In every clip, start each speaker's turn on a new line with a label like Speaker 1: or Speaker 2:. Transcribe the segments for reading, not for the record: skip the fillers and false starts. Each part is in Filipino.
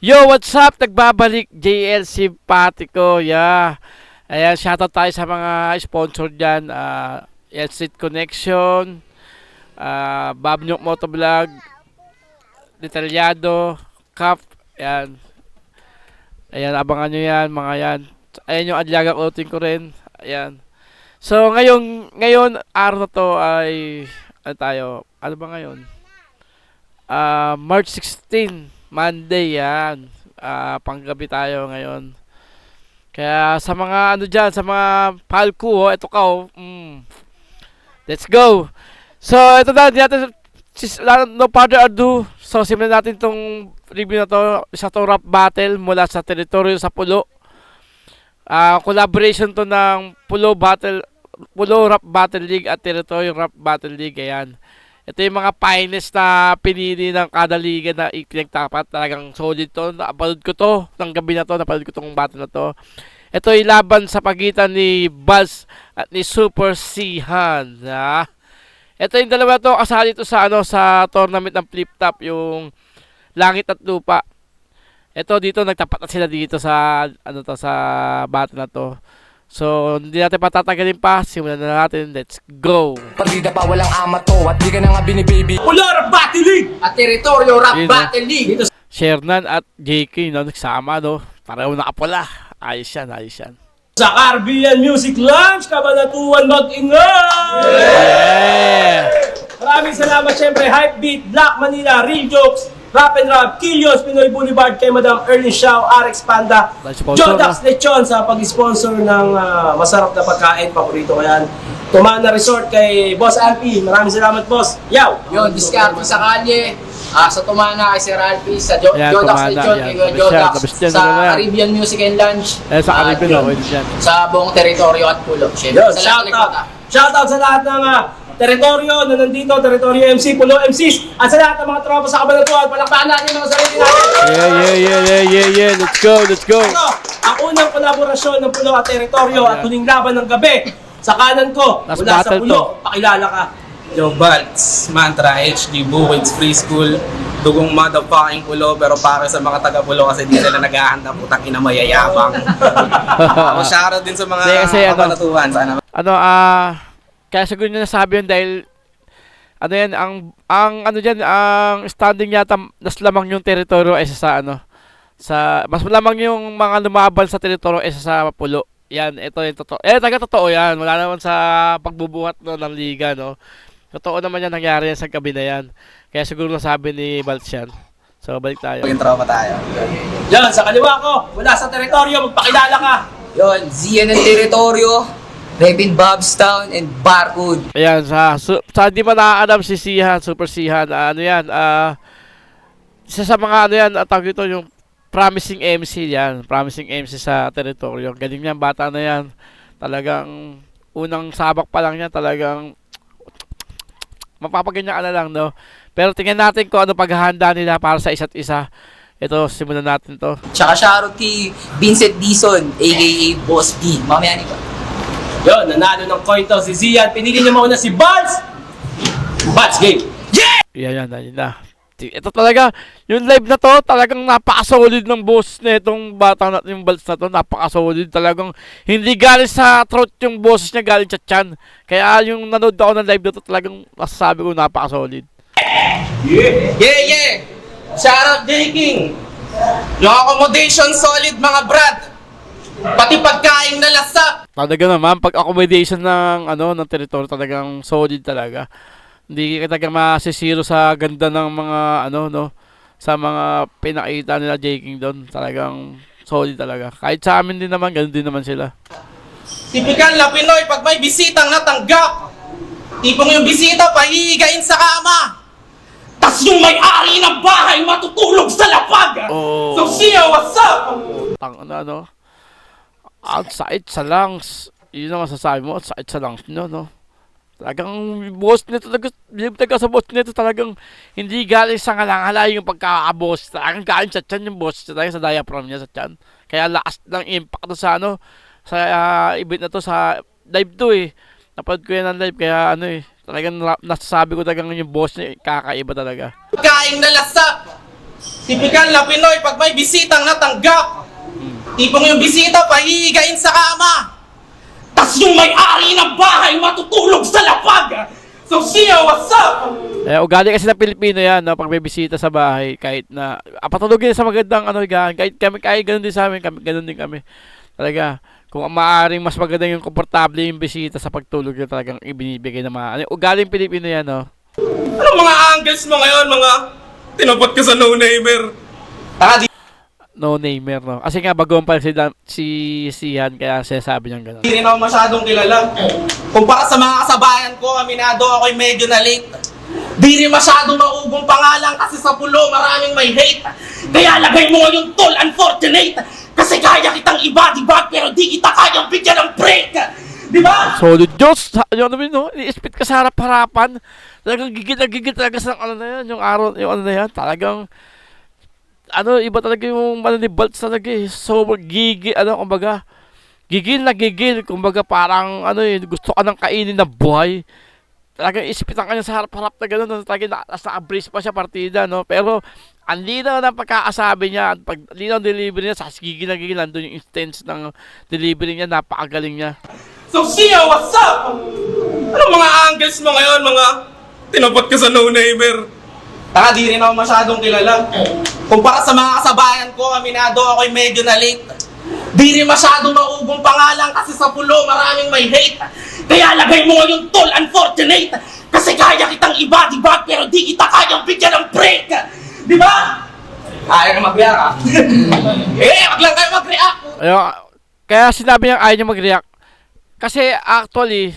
Speaker 1: Yo, what's up? Nagbabalik JL Simpatico. Yeah. Ayan, shoutout tayo sa mga sponsor dyan. Street Connection, Babnyok Motovlog, Detaliado, Cap. Ayan. Ayan, abangan nyo yan, mga yan. Ayan yung Adlaga clothing ko rin. Ayan. So, ngayon, araw na to ay, ano tayo? Ano ba ngayon? March 16, Monday yan. Panggabi tayo ngayon. Kaya sa mga ano dyan, sa mga palco, ito ka let's go. So ito na, no further ado. So simulan natin tong review na to. Isa to rap battle mula sa teritoryo sa Pulo. Collaboration to ng Pulo Rap Battle League at Territorio Rap Battle League. Ayan. Ito yung mga finest na pinili ng kada liga na pinagtapat. Talagang solid to. Napanood ko to ng gabi na to. Napanood ko tong battle na to. Ito yung laban sa pagitan ni Buzz at ni Super Sihan. Ito yung dalawa to kasali to sa sa tournament ng flip top, yung langit at lupa. Ito dito nagtapat na sila dito sa sa battle na to. So, hindi natin patatagalin pa. Simulan na natin. Let's go!
Speaker 2: Partida pa walang ama to at di ka na nga binibaby.
Speaker 3: Pulo Rap Battle League!
Speaker 4: At Territorio Rap Battle League. Dito
Speaker 1: Shernan at JK, nagsama, pareho nakapula. Ayos yan, ayos yan.
Speaker 3: sa Caribbean Music Lounge, Kabanatuan mag-ingay!
Speaker 1: Yeah!
Speaker 3: Maraming salamat syempre, Hypebeat, Black Manila, Real Jokes, Rap and Rap, Kilios, Pinoy Boulevard, kay Madam Erlyn Xiao, RX Panda, Jodax Lechon sa pag-sponsor ng masarap na pagkain, paborito ko yan. Tumana Resort kay Boss Alpi, maraming salamat boss. Yaw!
Speaker 4: yun, diskarte sa kalye. Sa Tumana kay Sir Alpi, sa Jodax
Speaker 1: Tumana,
Speaker 4: Lechon
Speaker 1: yan.
Speaker 4: kay Jodax,
Speaker 1: Nabisyan
Speaker 4: sa
Speaker 1: na.
Speaker 4: Caribbean Music and Lounge.
Speaker 1: Sa Caribbean, okay din yan.
Speaker 4: Sa buong teritoryo at Pulo. Syempre,
Speaker 3: Yun,
Speaker 4: sa lahat ng
Speaker 3: shoutout!
Speaker 4: kota.
Speaker 3: Shoutout sa lahat ng teritoryo na nandito, teritoryo MC, Pulo MCs, at sa lahat ng mga tropa sa Kabanatuan, palakpakan natin mga sarili natin!
Speaker 1: Yeah. Let's go.
Speaker 3: Ito, ang unang kolaborasyon ng Pulo at teritoryo at huling laban ng gabi. Sa kanan ko,
Speaker 1: Last
Speaker 3: mula sa
Speaker 1: battle
Speaker 3: Pulo, pakilala ka.
Speaker 5: Yo, Balts, Mantra, HD, Buwits, Free School, dugong motherfucking Pulo, pero para sa mga taga-Pulo kasi di sila naghahanda, putang ina mayayabang. Ako shoutout din sa mga
Speaker 1: Hindi, kasi
Speaker 5: kabanatuan. Sana
Speaker 1: kaya siguro niya nasabi yun dahil ang standing yata mas lamang yung teritoryo ay mas lamang yung mga lumaban sa teritoryo ay sa Pulo. Yan, ito yung totoo. Taga-totoo yan. Wala naman sa pagbubuhat ng liga, Totoo naman yan, nangyari yan sa gabi na yan. Kaya siguro nasabi ni Baltz yan. So, balik tayo.
Speaker 5: maging tropa tayo.
Speaker 3: Yan, sa kaliwa ko, mula sa teritoryo, magpakilala ka.
Speaker 4: Yun, Zian ng Teritoryo, Revin Bobstown, and Barcode.
Speaker 1: Ayan, sa di ba nakaalam si Sihan, Super Sihan, isa sa mga tawag ito yung promising MC yan. Promising MC sa teritoryo. Galing yan, bata na yan. Talagang, unang sabak pa lang yan, talagang, mapapaganyan ka na lang, Pero tingnan natin kung ano paghahanda nila para sa isa't isa. Ito, simulan natin to.
Speaker 4: Tsaka shoutout kay Vincent Dizon, a.k.a. Boss B. Mamaya nito.
Speaker 3: Yun, nanalo ng coin to si Zian. Pinili niya mauna si Balz. Balz, game.
Speaker 1: Yan na. Ito talaga, yung live na to, talagang napaka-solid ng boss na itong bata na yung Balz na to. Napaka-solid talagang, hindi galing sa throat yung boses niya, galing sa chan. Kaya yung nanood ako ng live na to, talagang masasabi ko napaka-solid.
Speaker 5: Yeah! Shoutout J-King! Yung accommodation solid mga brad! Pati pagkain na lasa!
Speaker 1: Talaga naman, pag accommodation ng teritoryo, talagang solid talaga. Hindi ka talaga masisiro sa ganda ng mga sa mga pinakita nila J-King doon. Talagang solid talaga. Kahit sa amin din naman, ganun din naman sila.
Speaker 5: Tipikal na Pinoy pag may bisitang natanggap. Tipong yung bisita pahihigain sa kama. Tas yung may-ari ng bahay matutulog sa lapag.
Speaker 1: Oh.
Speaker 5: So siya, what's up?
Speaker 1: Outside sa lungs. Yun ang masasabi mo, outside sa lungs nyo, Talagang boss nito, taga sa boss nito, talagang hindi galing sa ngalang-hala yung pagkakaboss. Talagang galing sa tiyan yung boss, talagang sa diaphragm niya sa tiyan. Kaya lakas ng impact to sa sa event na to, sa live to Napanood ko yan ng live, kaya talagang nasasabi ko talagang yung boss niya, kakaiba talaga.
Speaker 5: Pagkain na lasa. Tipikal na Pinoy pag may bisitang natanggap. Tipong yung bisita pahihigain sa kama. Tas yung may-ari ng bahay matutulog sa lapag. So siya, what's up?
Speaker 1: Ugali kasi ng Pilipino yan, no? Pag may bisita sa bahay, kahit na patulogin sa magandang ano, higaan. Kahit ganun din sa amin, ganun din kami. Talaga, kung maaaring mas maganda yung komportable yung bisita sa pagtulog yung talagang ibinibigay ng mga, ugaling Pilipino yan, no?
Speaker 5: Anong mga angles mo ngayon, mga tinupot ka sa no-neighbor?
Speaker 1: No namer, no? Kasi nga bagoon pa si Sihan, kaya sinasabi niyang gano'n.
Speaker 5: Hindi rin ako masyadong kilala. Kumpara sa mga kasabayan ko, aminado ako'y medyo na late. Di rin masyadong maugong pangalan kasi sa pulo maraming may hate. Kaya lagay mo yung tol, unfortunate. Kasi kaya kitang iba-diba pero di kita kayang bigyan ng break. Di ba?
Speaker 1: Solid Diyos! Yung ano no? I-spit ka sa harap-harapan. Talagang gigil talaga sa ano na yan, yung araw, yung ano na yan. Talagang iba talaga yung ni Baltz talaga eh. So, gigil, kumbaga, gigil, kumbaga parang, gusto ka nang kainin na buhay. Talagang ispitan ka niya sa harap-harap na gano'n, talagang naka-brace pa siya partida, no? Pero, ang linaw ng pagkakasabi niya, pag linaw ng delivery niya, gigil, nandun yung instance ng delivery niya, napakagaling niya.
Speaker 5: So siya, what's up? Anong mga angles mo ngayon, mga tinupot ka sa no-neighbor? Di rin ako masyadong kilala. Kumpara sa mga kasabayan ko, aminado ako'y medyo na late. Di rin masyadong maugong pangalan kasi sa pulo maraming may hate. Kaya lagay mo yung tol, unfortunate. Kasi kaya kitang iba-diba pero di kita kayang bigyan ng break. Di ba? Ayaw na mag-react wag lang kayo mag-react.
Speaker 1: Kaya sinabi niya ayaw niya mag-react. Kasi actually,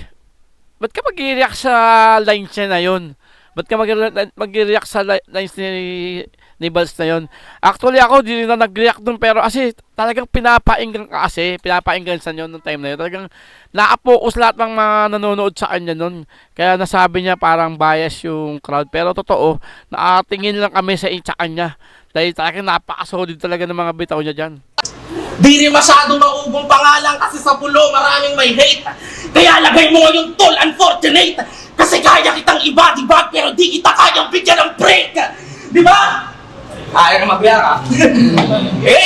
Speaker 1: ba't ka mag-react sa lines niya na yun? Ba't ka mag-react sa lines ni Baltz na yun? Actually ako, di rin na nag-react dun, pero kasi talagang pinapainggan sa yun nung time na yun. Talagang nakapokus lahat ng mga nanonood sa kanya nun. Kaya nasabi niya parang bias yung crowd. Pero totoo, nakatingin lang kami sa kanya. Dahil talagang napakasolid talaga ng mga bitaw niya dyan.
Speaker 5: Di rin masyadong maugong pangalan kasi sa pulo maraming may hate. Kaya lagay mo yung tol, unfortunate. Kasi kaya kitang iba-diba pero di kita kayang bigyan ng break. Di ba? Ayaw na mag-react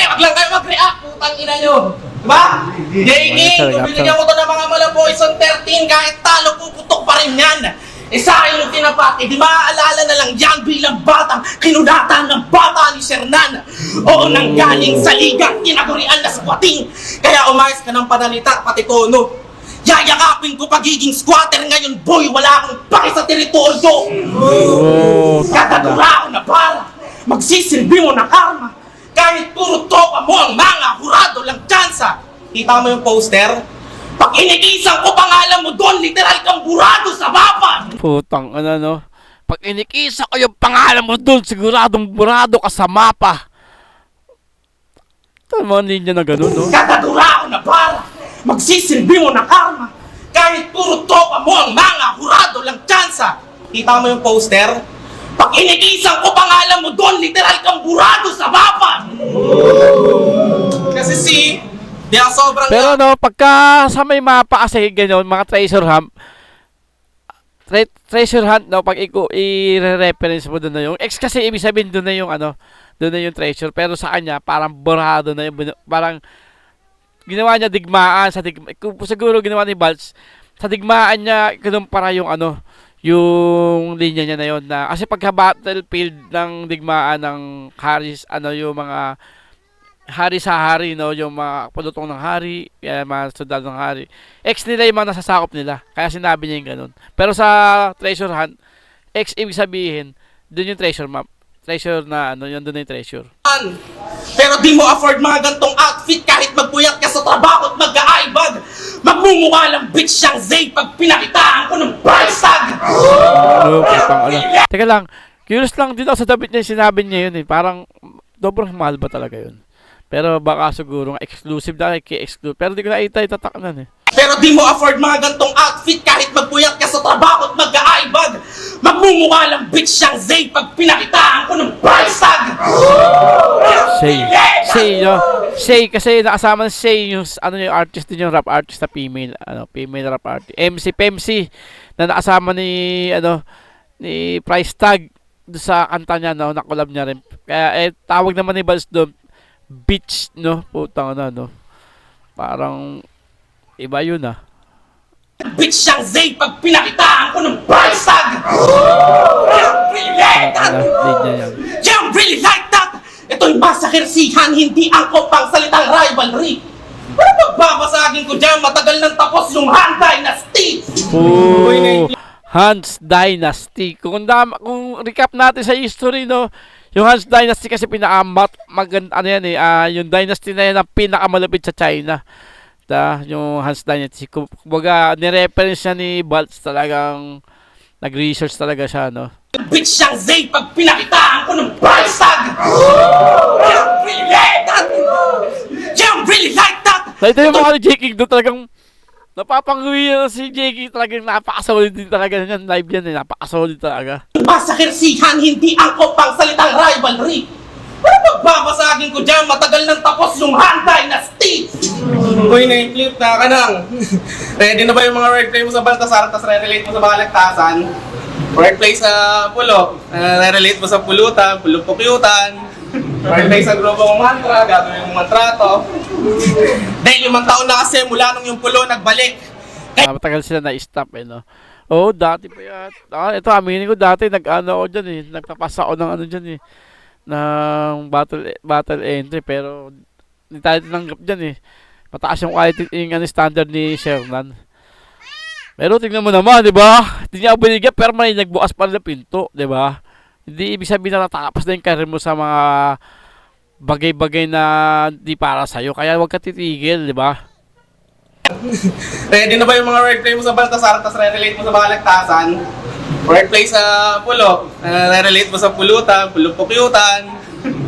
Speaker 5: wag lang kayo mag-react, putang ina nyo. Di ba? Jay-King, bumili ko to ng mga Malapoison 13 kahit talo puputok pa rin yan. Sa akin yung tinapat, di maaalala na lang yan bilang batang kinudatan ng bata ni Sernan. Oo, nanggaling sa liga, tinagurian na squatting. Kaya umayos ka ng panalita, pati tono. Yayakapin ko pagiging squatter ngayon, boy, wala akong pake sa teritoryo. Katadura ako na bala, magsisilbi mo na karma. Kahit puro tropa mo ang mga hurado lang tsansa. Kita mo yung poster? Pag inikisan ko pangalan mo doon, literal kang burado sa mapa!
Speaker 1: Putang no? Pag inikisa ko yung pangalan mo doon, siguradong burado ka sa mapa. Tama ninyo na gano'n, no?
Speaker 5: Katadura ako na bala, magsisilbi mo na karma. Kahit puro tropa mo ang mga hurado lang tsansa. Kita mo yung poster? Pag inikisan ko pangalan mo doon, literal kang burado sa mapa! Kasi di ako sobrang...
Speaker 1: Pero no, pagka sa may mapa kasi gano'n, mga treasure hunt, no, pag i-reference mo doon na yung X kasi ibig sabihin doon na yung doon na yung treasure. Pero sa kanya, parang borado na yung, parang ginawa niya digmaan siguro ginawa ni Baltz, sa digmaan niya, kinumpara yung yung linya niya na yun na, kasi pagka battlefield ng digmaan ng Haris, yung mga hari sa hari, no, yung mga pulutong ng hari, mga sundalo ng hari. X nila yung mga nasasakop nila. Kaya sinabi niya yung ganun. Pero sa treasure hunt, X ibig sabihin, doon yung treasure map. Treasure na yun doon na yung treasure.
Speaker 5: Pero di mo afford mga gantong outfit kahit magpuyat ka sa trabaho at mag-aaibag. Magmumukha lang bitch siyang Zay pag pinakitaan ko ng price tag.
Speaker 1: Teka lang, curious lang dito sa damit niya, sinabi niya yun eh. Parang, sobrang mahal ba talaga yun? Pero baka siguro exclusive dahil kay-exclusive. Pero di ko nakita itataknan eh.
Speaker 5: Pero di mo afford mga gantong outfit kahit magpuyat ka sa trabaho at mag-aaibag. Magmumukha lang bitch siyang Zay pag pinakitaan ko ng price tag.
Speaker 1: Shay, no? Shay, kasi nakasama ng Shay yung, yung artist din yung rap artist na female. Female rap artist. MC Pemsi na nakasama ni, ni price tag. doon sa kanta niya, no, na collab niya rin. Kaya tawag naman ni Vals doon, Beach, no, putang na, no. Parang iba yun, ah.
Speaker 5: Bitch siyang Zay pag pinakitaan ko ng bagsag! Really like that! You really like that! Ito'y masakirsihan, hindi angkop ang salitang rivalry. Ano pagbabasagin ko dyan, matagal nang tapos yung Han Dynasty!
Speaker 1: Hans Dynasty. Kung recap natin sa history, no, yung Hans Dynasty kasi maganda, ano yan yung dynasty na yan ang pinakamalapit sa China. Yung Hans Dynasty. Kumbaga, nireference siya ni Baltz, talagang nag-research talaga siya, no.
Speaker 5: Bitch siyang Zay pag pinakitaan ko ng bagsag! You really like that! You really like that!
Speaker 1: So, ito yung mga ni J-King doon, talagang napapanguwi na si J-King, talagang napakasolid din talaga yan. Live yan, napakasolid talaga.
Speaker 5: Masakirsihan, hindi angkop ang salitang rivalry. Ano pagbabasagin ko dyan, matagal nang tapos yung Han Dynasty!
Speaker 6: Uy, na-flip na ka nang. Ready na ba yung mga wordplay mo sa Baltasar, tapos re-relate mo sa Balagtasan? Wordplay sa Pulo, re-relate mo sa Pulutan, Pulupukyutan. Wordplay sa grupong mantra, gagawin yung mantra to. Dahil 5 taon na kasi mula nung yung Pulo nagbalik.
Speaker 1: Matagal sila na-stop, no. Oo, dati pa yan. Ito, aminin ko dati, nag-ano ako dyan, nagpapasa ako ng ano dyan, ng battle entry, pero hindi tayo tinanggap dyan, mataas yung quality, yung standard ni Sherman. Pero tingnan mo naman, di ba? Hindi niya binigyan, pero may nagbukas pa rin na pinto, di ba? Hindi ibig sabihin na natapos na yung career mo sa mga bagay-bagay na di para sa'yo. Kaya huwag ka titigil, di ba?
Speaker 6: Ready na ba yung mga wordplay mo sa Baltasar, tapos re-relate mo sa Balagtasan? Wordplay sa Pulo, re-relate mo sa Pulutan, Pulupukyutan.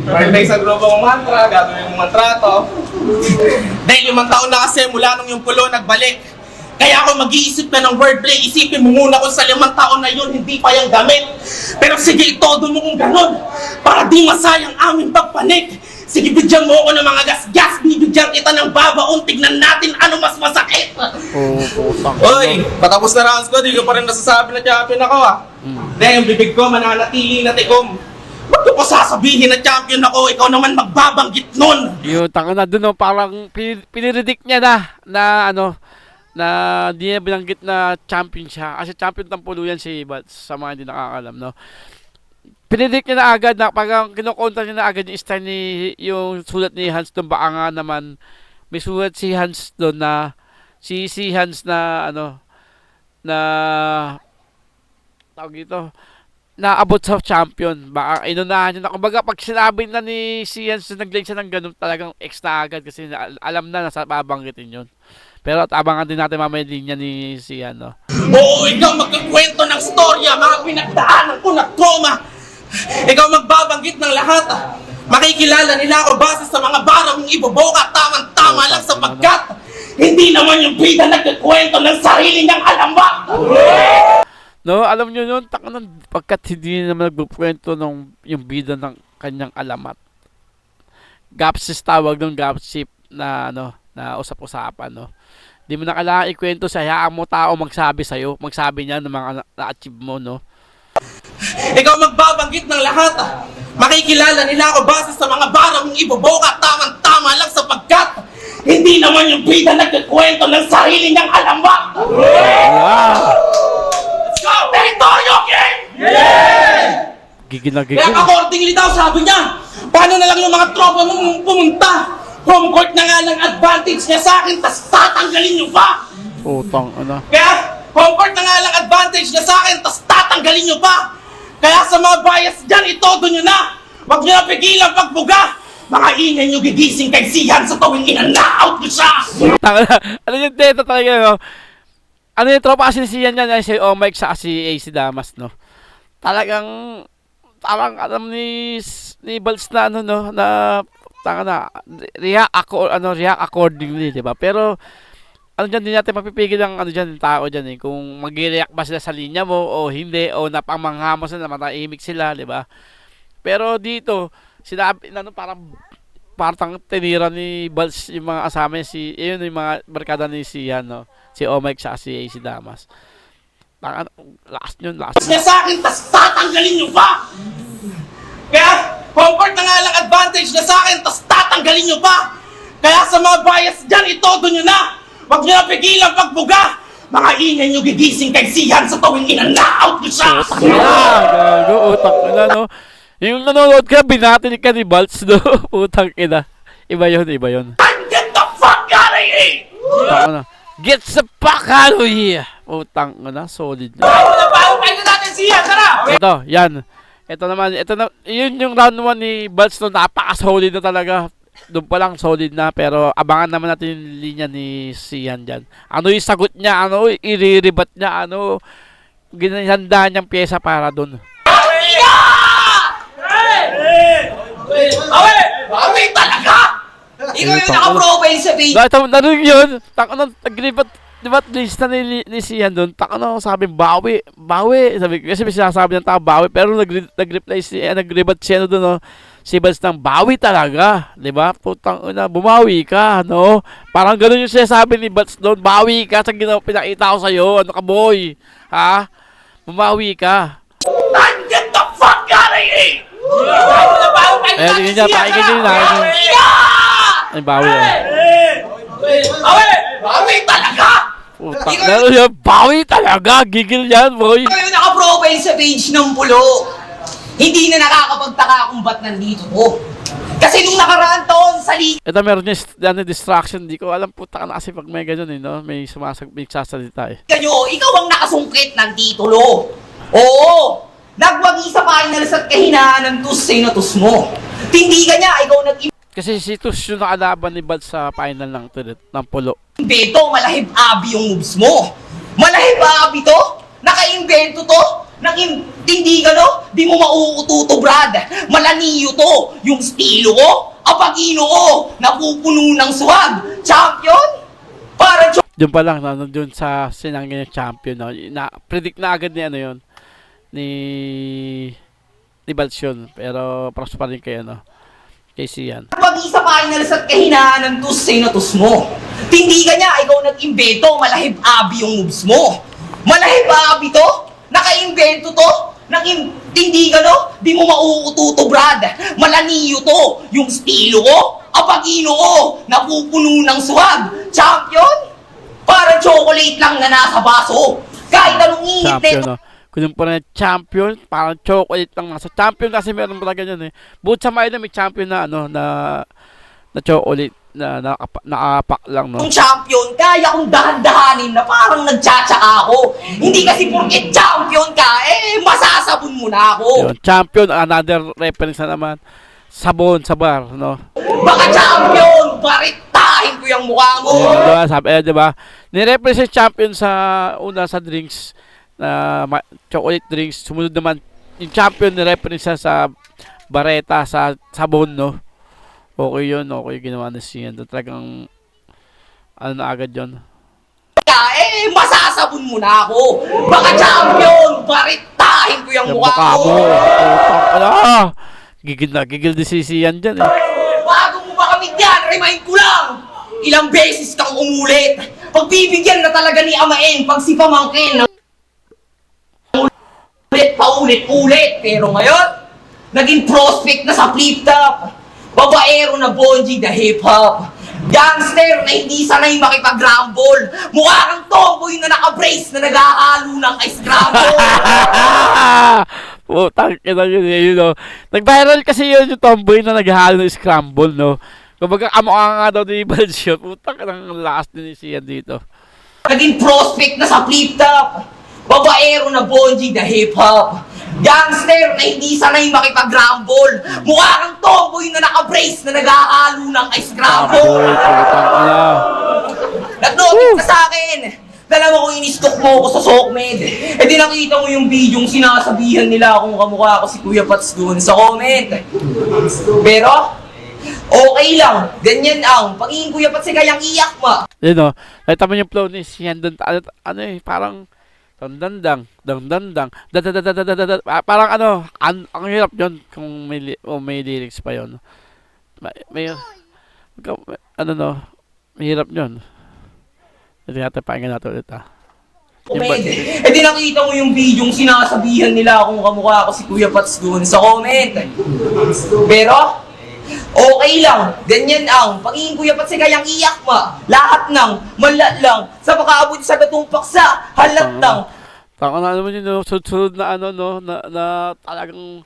Speaker 6: Wordplay sa grupong mantra, gagawin yung mantra to.
Speaker 5: Dahil 5 taon na kasi mula nung yung Pulo nagbalik. Kaya ako mag-iisip na ng wordplay, isipin mo muna kung sa 5 taon na yun hindi pa yung gamit. Pero sige, itodo mo kung ganun, para di masayang aming pagpanik. Sige, bigyan mo ako ng mga gas-gas, bibigyan kita ng babaon, tignan natin ano mas masakit.
Speaker 6: Uy, patapos na rounds ko, di ko pa rin nasasabi na champion ako Dahil yung bibig ko mananatili na tikom.
Speaker 5: Ba't ko pa sasabihin na champion ako, ikaw naman magbabanggit nun.
Speaker 1: Yung taka na dun, parang piniridik niya na di niya binanggit na champion siya. Kasi champion ng puluyan si Baltz, sa mga hindi nakakalam, no. Pinidik niya na agad na pag kinukontra niya na agad yung style yung sulat ni Hans doon. Baka nga naman may sulat si Hans doon na si Hans na na tawag ito na abot sa champion. Baka inunahan niya na. Kumbaga pag sinabi na ni si Hans na nag-link siya ng ganun, talagang extra agad kasi alam na nasa babanggitin yun. Pero abangan din natin mamaya din niya ni si
Speaker 5: Oo, ikaw magkakwento ng storya, mga pinagdaanan ko na trauma. Ikaw magbabanggit ng lahat. Makikilala nila ako base sa mga bara mong iboboka, tamang-tama lang sapagkat hindi naman yung bida nagkakwento ng sarili niyang alamat.
Speaker 1: No, alam niyo yun, pagkat hindi naman nagkukwento yung bida ng kanyang alamat. Gapsis tawag ng gapsip na na usap-usapan, no. Di mo na kailangan ikwento sa hayaan mo tao magsabi niya ng mga na-achieve mo, no.
Speaker 5: Ikaw magbabanggit ng lahat. Makikilala nila ako base sa mga bara mong iboboka, tamang-tama lang sapagkat hindi naman yung bida nagkakwento ng sarili niyang alamat. Let's go! Territorio game!
Speaker 1: Gigil na
Speaker 5: Kaya
Speaker 1: gigil.
Speaker 5: accordingly daw, sabi niya, paano na lang yung mga tropa mong pumunta? Home court na nga ng advantage niya sa akin, tas tatanggalin niyo pa!
Speaker 1: Utang,
Speaker 5: Kaya, home court na nga lang advantage niya sa akin, tas tatanggalin niyo pa! Kaya sa mga bias dyan, itodo niyo na! Huwag niyo na pigilan pagbuga! Mga ingay niyo gigising kay Sihan sa tuwing ina-out niyo siya!
Speaker 1: Ano yung data talaga, no? Ano yung tropa kasi siyan yan, si Omike sa si AC Damas, no? Talagang alam ni Baltz na react accordingly, di ba? Pero dyan din natin mapipigil ang dyan yung tao dyan kung mag-react ba sila sa linya mo o hindi, o napamangha mo sila, matahimik sila, di ba? Pero dito sinabi parang tinira ni Baltz yung mga asama niya, yung mga barkada ni si Omike sa si AC Damas. Last yun.
Speaker 5: niya sa akin, tas tatanggalin nyo pa! Kaya, comfort na nga lang advantage niya sa akin, tas tatanggalin nyo pa! Kaya sa mga bias dyan, itodo nyo na! Huwag nyo na pigilan pagbuga! Mga ingay nyo gigising kay Sihan sa tuwing ina-out nyo siya!
Speaker 1: Gago, utang ina, no? Yung nanonood ka, binati ka ni Baltz, no? Utang ina. Iba yun.
Speaker 5: Get the fuck out of here!
Speaker 1: Utang ina. Get the fuck out of here! Utang ina, solid na.
Speaker 3: Paano natin siya? Tara!
Speaker 1: Ito, yan. Ito naman, yun yung round 1 ni Baltz, no? Napaka-solid na talaga. Doon pa lang solid na, pero abangan naman natin yung linya ni Sihan dyan. Ano yung sagot niya, ano, iriribat niya, ano, ginahanda niyang pyesa para doon.
Speaker 5: Bawi talaga!
Speaker 4: Ikaw yung naka-profile sa page.
Speaker 1: Dahil narinig yun, nag-ribat, diba, list na ni Sihan doon, sabi, bawi, sabi, kasi may sinasabi ng tao, bawi, pero nag-reply nag-ribat siya doon, no, si Baltz ng bawi talaga, diba, putang ina, bumawi ka, no, parang ganun yung sinasabi ni Baltz doon, bawi ka sa pinakita ko sa'yo, ano ka boy, ha, bumawi ka.
Speaker 5: Get the fuck out of here!
Speaker 1: Tingin niya, pakinggan niya na. Ay, bawi.
Speaker 5: Bawi talaga!
Speaker 1: Putang lalo yan, bawi talaga. Gigil yan, boy.
Speaker 4: Ikaw yung naka-profile sa page ng Pulo. Hindi na nakakapagtaka kung ba't nandito to. Kasi nung nakaraan taon sa liga
Speaker 1: Ito meron yung distraction. Di ko alam, puta ka na kasi pag may ganyan, no? May sasalita eh.
Speaker 4: nyo, ikaw ang nakasungkit ng titulo. Oo! Nagwagi sa finals at kahinaan ng tus mo. Tindigan niya, ikaw
Speaker 1: Kasi si Tus yung nakalaban ni Baltz sa final ng Pulo.
Speaker 4: nag-invento, malahib abi yung moves mo. Malahib abi to? Naka-invento to? Tindigan no? Di mo mauututo, Brad. Malaniyo to. Yung estilo ko, apagino ko, napupuno ng swag. Champion? Para
Speaker 1: Doon pa lang, no? Doon sa sinangin yung champion, no? Predict na agad ni ano yun. Ni Baltz yun. Pero props pa rin kayo, no? Kay Sihan.
Speaker 4: pag sa finals at kahinaan ng tus mo. Tindigan niya, ikaw nag-invento, malahib abi yung moves mo. Malahib abi to? Naka-invento to? Tindigan no? Di mo mauututo, Brad. Malaniyo to. Yung estilo ko, apagino ko, napupuno ng swag. Champion? Para chocolate lang na nasa baso. Kahit anong init
Speaker 1: Champion, no? Kung pa na champion, parang chocolate lang nasa champion kasi meron pala ganyan eh. Bukod sa may champion na ano na chocolate na nakapak lang, no.
Speaker 4: Kung champion, kaya kong dahan-dahanin na parang nagtsatsa ako. Hindi kasi porket champion ka, masasabon mo na ako.
Speaker 1: Yun, champion, another reference na naman. Sabon sa bar, no.
Speaker 4: Baka champion, baritahin ko yung mukha mo.
Speaker 1: Diba, sabi, diba? Ni-represent champion sa una sa drinks na chocolate drinks. Sumunod naman yung champion ni-reference sa bareta sa sabon, no. Okay yun, okay ginawa na siya. Talagang ano na agad yun.
Speaker 4: Masasabon mo na ako. Baka champion, baritahin ko yung mukha mo.
Speaker 1: Gigil din si Sihan dyan eh.
Speaker 4: Bago mo ba kami dyan, remind ko lang. Ilang beses kang umulit. Pagbibigyan na talaga ni Amain pag si Pamangkin ng paulit-ulit. Pero ngayon, naging prospect na sa flip-top. Babaero na Bonji the hip-hop. Gangster na hindi sanay makipag-rumble. Mukha kang tomboy na naka-brace na naghahalo ng ice scramble.
Speaker 1: Putang ina yun, no. Nag-viral kasi yun yung tomboy na naghahalo ng scramble, no. Kumbaga, kamukha nga daw ni Baltz yun. Putang ina, last din ni Sihan dito.
Speaker 4: Naging prospect na sa flip-top. Babaero na Bonji the hip-hop. Gangster na hindi sanay makipag-rumble. Mukha kang tomboy na naka-brace na naghahalo ng ice scramble.
Speaker 1: Putang ina.
Speaker 4: Nag-notice ka sa akin. Dala mo kung in-stock mo ako sa SOCMED. Di nakita mo yung video yung sinasabihan nila kung kamukha ako si Kuya Pats doon sa comment. Pero, okay lang. Ganyan ang. Pagiging Kuya Pats ay kayang iyak ma.
Speaker 1: Yun, no. Nakita mo yung flow ni Sihan doon. Ano eh, parang dang parang ano, ang hirap yun kung may lyrics pa yun. May ano, no, may hirap yun. Ito natin, pakinggan natin ulit,
Speaker 4: Komede. Eh di nakita mo yung video yung sinasabihan nila kung kamukha ako si Kuya Pats doon sa comment. Pero, okay lang. Ganyan ang pagiging Kuya Pats ay kayang iyak ma. Lahat ng malat lang sa pakaabot sa gatong paksa. Halat lang.
Speaker 1: Taka na naman yun, no? Sunod-sunod na ano, no? Na talagang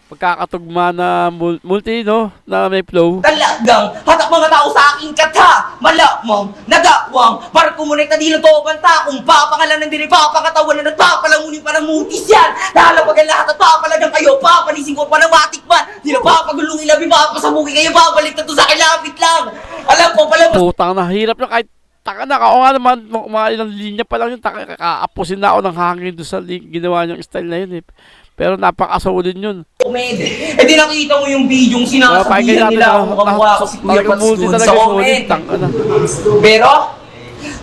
Speaker 1: pagkakatugma na multi, no? Na may flow.
Speaker 4: Talagang hatak mga tao sa aking kata. Malamang, nagawang, para kumonekta di lang to banta. Kung papangalan ng diri, papangatawan na nagpapalamunin pa ng mutis yan. Lalapag ang lahat at papalagang kayo, papanisin ko pa ng matikman. Di na papagulong ilabi, papasabukin kayo, babalik na to sa kilapit lang. Alam ko pala,
Speaker 1: Putang na, hirap na kahit taka na, ako nga naman, mga ilang linya pa lang yun, kaapusin na ako ng hangin doon sa ginawa niyang style na yun eh. Pero napakasolid yun.
Speaker 4: komede. Eh di nakita mo yung video yung sinasabihan
Speaker 1: Pakinggan
Speaker 4: nila
Speaker 1: natin,
Speaker 4: kung kamukha ako si Kuya
Speaker 1: talagang
Speaker 4: Pats
Speaker 1: multi
Speaker 4: doon
Speaker 1: talaga
Speaker 4: sa
Speaker 1: solid,
Speaker 4: comment.
Speaker 1: tanga na.
Speaker 4: Pero,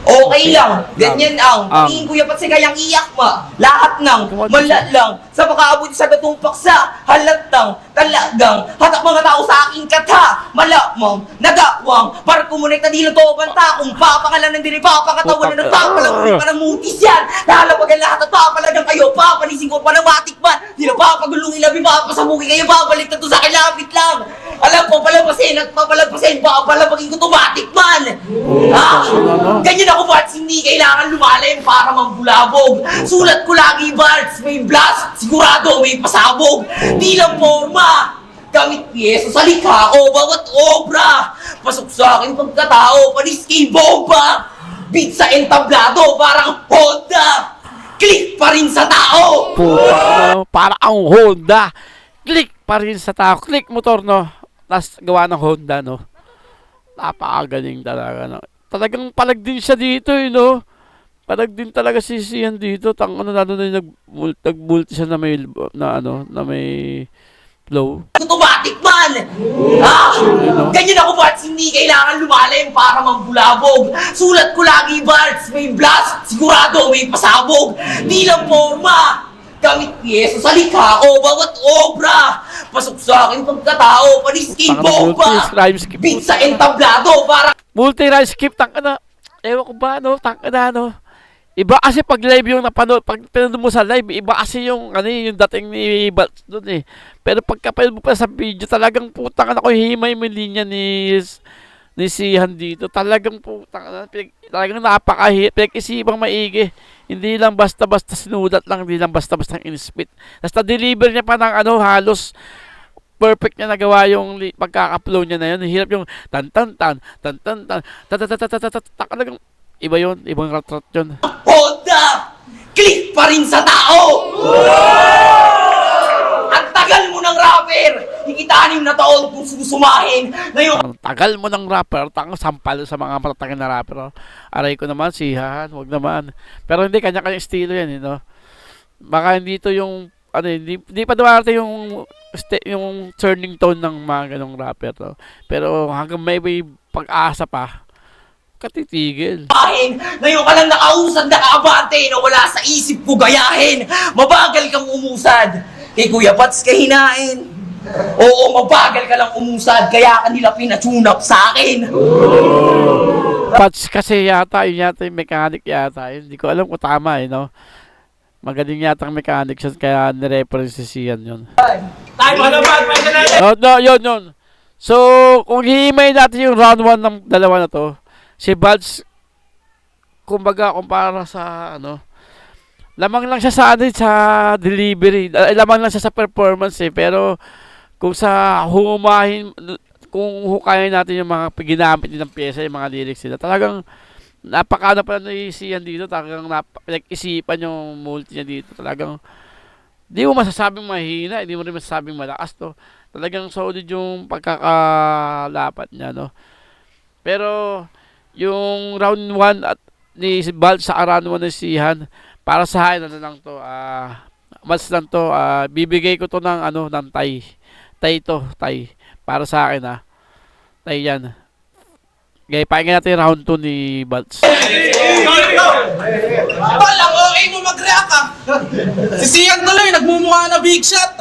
Speaker 4: okay lang. Ganyan ang pagiging Kuya Pats ay kayang iyak ma. Lahat ng malat lang sa pakaabot sa gatong paksa. Halat lang. Talagang hatak mga tao sa aking kata. Malamang, nagawang, para kumonekta di lang to banta. Kung papangalan ng diri, papangatawan na nagpapalamunin pa ng mutis yan. Lalapag ang lahat at papalagang kayo, papanisin ko pa ng matikman. Di na papagulong ilabi, papasabukin kayo, babalik na to sa kilapit lang. Alam ko, palampasin at papalampasin, papalapagin ko to matikman. Ha? Ganyan ako, Barts, hindi kailangan lumalim para mambulabog. Sulat ko lagi, Barts, may blast, sigurado may pasabog. Di lang forma, gamit piyesa sa likha ko, bawat obra. Pasok sa akin pagkatao, paniski bomba. Beat sa entablado, parang Honda. Click pa rin sa tao.
Speaker 1: Putang na, para ang Honda. Click pa rin sa tao. Click motor, no? Tapos gawa ng Honda, no? Napakagaling talaga, no? Talagang palag din siya dito, no? Palag din talaga si Sian dito. Tang ano, lalo na yung nag-multi siya na may, na may flow.
Speaker 4: Automatic man! Ha? Ganyan ako, Barts, hindi kailangan lumalim para mambulabog. Sulat ko lagi, Barts, may blast, sigurado may pasabog. Di lang forma, gamit piyesa sa likha ko, bawat obra. Pasok sa akin pagkatao, paniski bomba.
Speaker 1: Multi-rhyme skip.
Speaker 4: Beat sa entablado, para
Speaker 1: Multi-rhyme skip, tanga na. Ewan ko ba, no? Tanga na, no? Iba kasi pag live yung napanood, pag pinanood mo sa live, iba kasi yung, ano, yung dating ni Balts doon eh. Pero pagka pinanood mo pa sa video, talagang putang na ko, himay mo yung linya ni Sihan dito. Talagang putang na, talagang napakahit, pinag-isipang maigi. Hindi lang basta-basta sinulat lang, hindi lang basta-basta in-spit. Tapos na-deliver niya pa ng ano, halos perfect niya nagawa yung pagkaka-upload niya na yun. Hirap yung tan-tan-tan, tan-tan-tan, ta-ta-ta-ta-ta-ta, talagang iba yun, ibang rat-rat yun.
Speaker 4: Honda! Click pa rin sa tao! Ang tagal mo ng rapper! Higit-anim na taon kung susumahin na yung
Speaker 1: Ang tagal mo ng rapper, tango sampal sa mga matatangin na rapper. Oh. Aray ko naman, Sihan, wag naman. Pero hindi, kanya-kanya estilo yan, no? Baka hindi to yung, ano, hindi pa dumarating yung turning tone ng mga ganong rapper. No? Pero hanggang may pag-asa pa, katitigil.
Speaker 4: bahin, ngayon ka lang nakausad, nakaabante na wala sa isip ko gayahin. Mabagal kang umusad, kay Kuya Pats kahinain. Oo, mabagal ka lang umusad, kaya ka nila pinatune-up sa akin.
Speaker 1: Patch kasi yata yung mechanic yata. Hindi ko alam kung tama no? Magaling yata ang mechanic siya, kaya nireference si Sian yun.
Speaker 3: Time on the back, may natin.
Speaker 1: No, yun. So, kung hihimay natin yung round 1 ng dalawa na to, si Balts, kumbaga, kumpara sa, ano, lamang lang siya sa, sa delivery. Lamang lang siya sa performance eh. Pero, kung sa kung hukayin natin yung mga ginamit nilang pyesa, yung mga lyrics nila, talagang, napakano pa na Sian dito, talagang pinag-isipan yung multi niya dito. Talagang, di mo masasabing mahina, hindi mo rin masasabing malakas to. Talagang solid yung pagkakalapat niya, no? Pero, yung round 1 at ni Balts sa round 1 ni Sihan, para sa akin, ano lang to, mas lang to, bibigay ko to ng, ano, ng tie. Tie. Para sa akin, tie yan. Okay, pakinggan natin yung round 2 ni Balts.
Speaker 5: Palang okay mo mag-react ah. Si Sian tuloy, nagmumukha na big shot.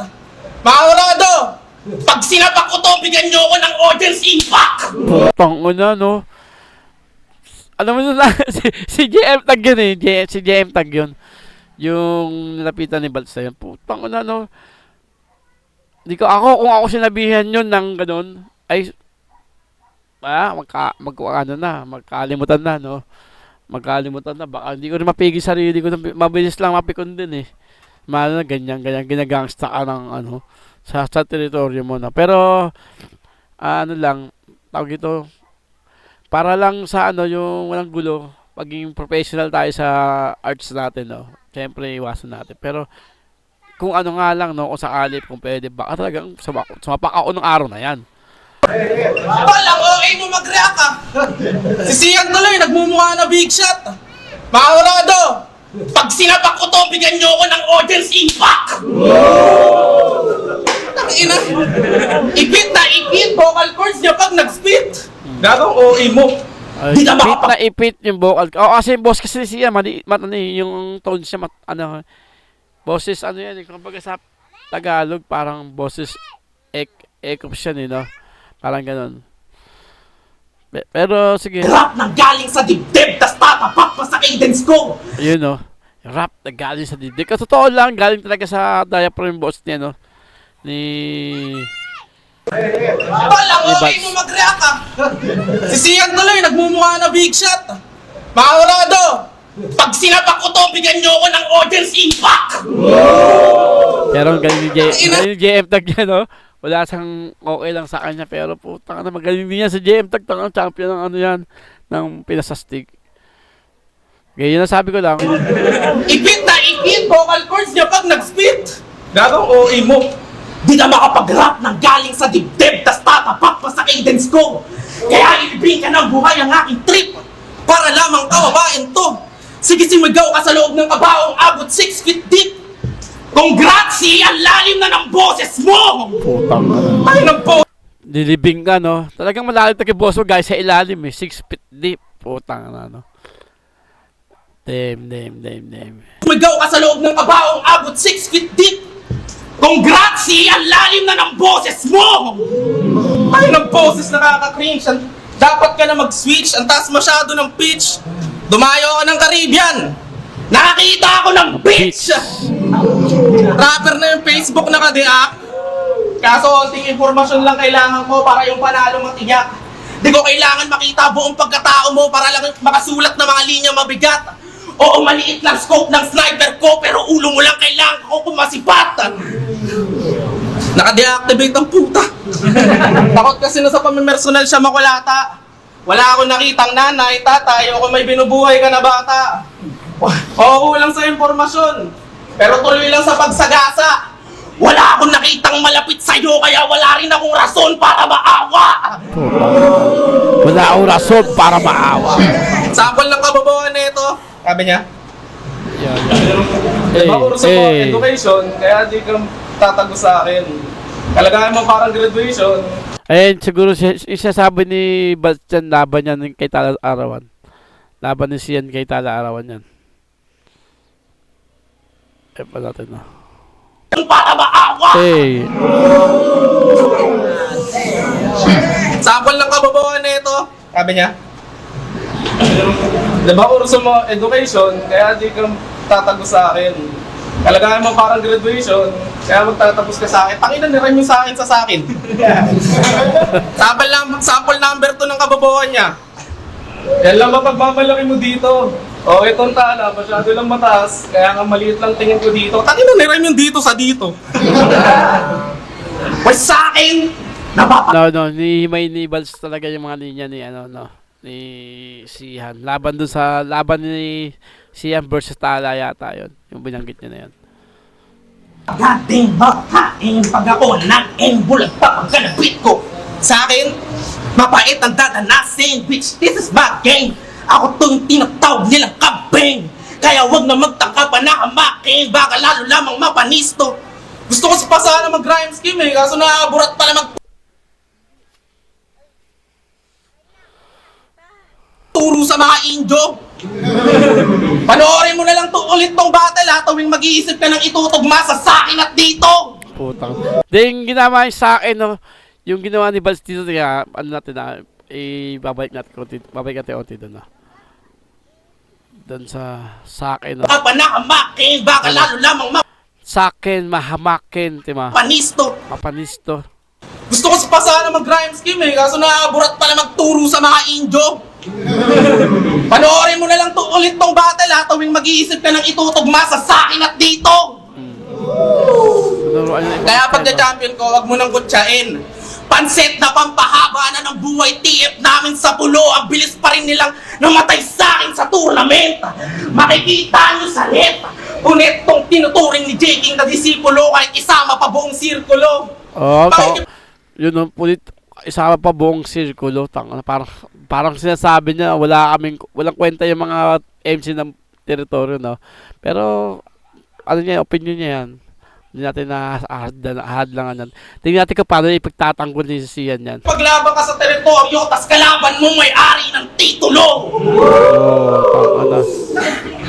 Speaker 5: Makarado! Pag sinapak ko to, bigyan nyo ako ng audience impact!
Speaker 1: Putang ina, no? Alam mo na si JM Tag yun eh. Si JM Tag yun. Yung nilapitan ni Balsa yun. Putang na no. Kung ako sinabihan yun ng ganun, ay, magkalimutan na, no? Magkalimutan na. Baka hindi ko rin mapigil sarili ko. Mabilis lang mapikon din eh. Mahal na ganyan, ginagangsta ka ng ano, sa teritoryo mo na. Pero, ano lang, tawag ito, para lang sa ano, yung walang gulo, maging professional tayo sa arts natin, no? Siyempre, iwasan natin. Pero, kung ano nga lang, no, kung sakali, kung pwede, baka talagang sumapak ako ng araw na yan.
Speaker 5: Walang OA mo mag-react ah. Si Sian tuloy, nagmumukha na big shot. Mga Orado, pag sinapak ko to, bigyan nyo ako ng audience impact. Tangina. Ipit, vocal cords niya pag nag-spit. Gagawang OA mo. Di ka
Speaker 1: Ipit yung vocal. Kasi yung boss kasi siya, yung tone siya, boses, ano yan, kumbaga sa Tagalog, parang boses, siya, no? Parang ganun. Pero, sige.
Speaker 5: Rap na galing sa dibdib, tas tatapak pa sa cadence ko.
Speaker 1: Yun, no? Rap na galing sa dibdib. Totoo lang, galing talaga sa diaphragm boss niya, no?
Speaker 5: Walang OA mo mag-react ah. Si Sian tuloy, nagmumukha na big shot. Mga Orado, pag sinapak ko to, bigyan nyo ako ng audience impact.
Speaker 1: Pero galing ni JM Tag yan, no? Wala sang okay lang sa kanya, pero putang na magaling din yan sa JM Tag, tangang champion ng ano yan, ng pinasastig. Kaya yun ang sabi ko lang.
Speaker 5: Ipit, vocal cords niya pag nag-spit. Gagawang OA mo. Di ka makapag-rap ng galing sa dibdib, tas tatapak pa sa cadence ko. Kaya ilibing ka ng buhay ang aking trip, para lamang kawabain to. Sige, sumigaw ka sa loob ng kabaong abot 6 feet deep. Congrats, ang lalim na ng boses mo!
Speaker 1: Putang
Speaker 5: Ay, ng boses!
Speaker 1: Nilibing ka, no? Talagang malalim tayo boss mo, guys, sa ilalim, eh. 6 feet deep. Putang na, no? Damn.
Speaker 5: Sumigaw ka sa loob ng kabaong abot 6 feet deep. Congrats, ang lalim na ng boses mo! Ay, ng boses nakaka-cringe. Dapat ka na mag-switch, ang taas masyado ng pitch. Dumayo ka ng Caribbean. Nakakita ako ng bitch! Rapper na yung Facebook nakadiak. Kaso konting informasyon lang kailangan ko para yung panalo matiyak. Di ko kailangan makita buong pagkatao mo para lang makasulat na mga linya mabigat. Oo, maliit lang scope ng sniper ko, pero ulo mo lang kailangan ko kumasipat. Naka-deactivate ang puta. Takot kasi na sa pamimersonal siya makulata. Wala akong nakitang nanay, tatay, o kung may binubuhay ka na bata. Oo, kulang sa informasyon, pero tuloy lang sa pagsagasa. Wala akong nakitang malapit sa'yo, kaya wala rin akong rason para maawa.
Speaker 1: Wala akong rason para maawa.
Speaker 5: Sample ng kababawan nito, sabi niya.
Speaker 6: Makurso mo education, kaya di ka tatago sa akin. Kalagayan mo parang graduation.
Speaker 1: Ayun, siguro isasabi ni Bastian laban yan kay Tala Arawan. Laban ni Sian kay Tala Arawan yan. Pa natin na.
Speaker 5: Para maawa!
Speaker 1: Hey!
Speaker 5: Sample ng kababawan nito, sabi niya.
Speaker 6: Diba kurso mo education, kaya di ka tatago sa akin. Kalagayan mo parang graduation, kaya magtatapos ka sa akin. Tanginan, niran yung sa akin sa akin.
Speaker 5: Sample number 2 ng kababawan niya.
Speaker 6: Yan lang mapagmamalaki mo dito. O, itong tala, masyado lang mataas, kaya nga maliit lang tingin ko dito.
Speaker 5: Tanginan, niran yung dito sa dito. Pues sa akin,
Speaker 1: No, ni Bals talaga yung mga linya ni ni Sihan. Laban ni Sihan versus Tala yata yun. Yung binanggit niya na yun.
Speaker 5: dating makain pag ako nag-embulag pa pagkalapit ko. Sa akin, mapait ang dadanasin, which this is my game. Ako to yung tinatawag nilang kabeng. Kaya wag na magtangka pa na hamakin, baka lalo lamang mapanisto. Gusto ko pa sana mag-rhyme scheme kaso naaburat pala turo sa mga Indio. Panoorin mo na lang ulit tong battle tuwing mag-iisip ka ng itutugma sa sakin at dito.
Speaker 1: Putang. Yung ginawa niya sa akin, no, yung ginawa ni Bals dito, kaya, ano natin na, babalik natin konti doon na. doon sa akin. No?
Speaker 5: Papanahamakin, baka lalo lamang
Speaker 1: Sa akin, mahamakin, tima.
Speaker 5: mapanisto.
Speaker 1: Mapanisto.
Speaker 6: Gusto ko pa sana mag-rhyme scheme kaso nakaburat pala magturo sa mga Indyo. Panoorin mo na lang ulit tong battle tuwing mag-iisip ka ng itutugma sa sakin at dito. Kaya pag na-champion ko, wag mo nang kutsain. Panset na pampahaba na ng buhay TF namin sa pulo. Ang bilis pa rin nilang namatay sa akin sa tournament. Makikita nyo sa net. Punit tong tinuturing ni J. King na disipulo kahit isama pa buong sirkulo.
Speaker 1: Yun ang pulit, isama pa buong sirkulo. Parang sinasabi niya, walang kwenta yung mga MC ng teritoryo, no? Pero, ano niya, opinion niya yan. Hindi natin hadlangan yan. Tingnan natin kung paano ipagtatanggol ni Sian yan.
Speaker 5: Paglaban ka sa teritoryo, tas kalaban mo may-ari ng titulo.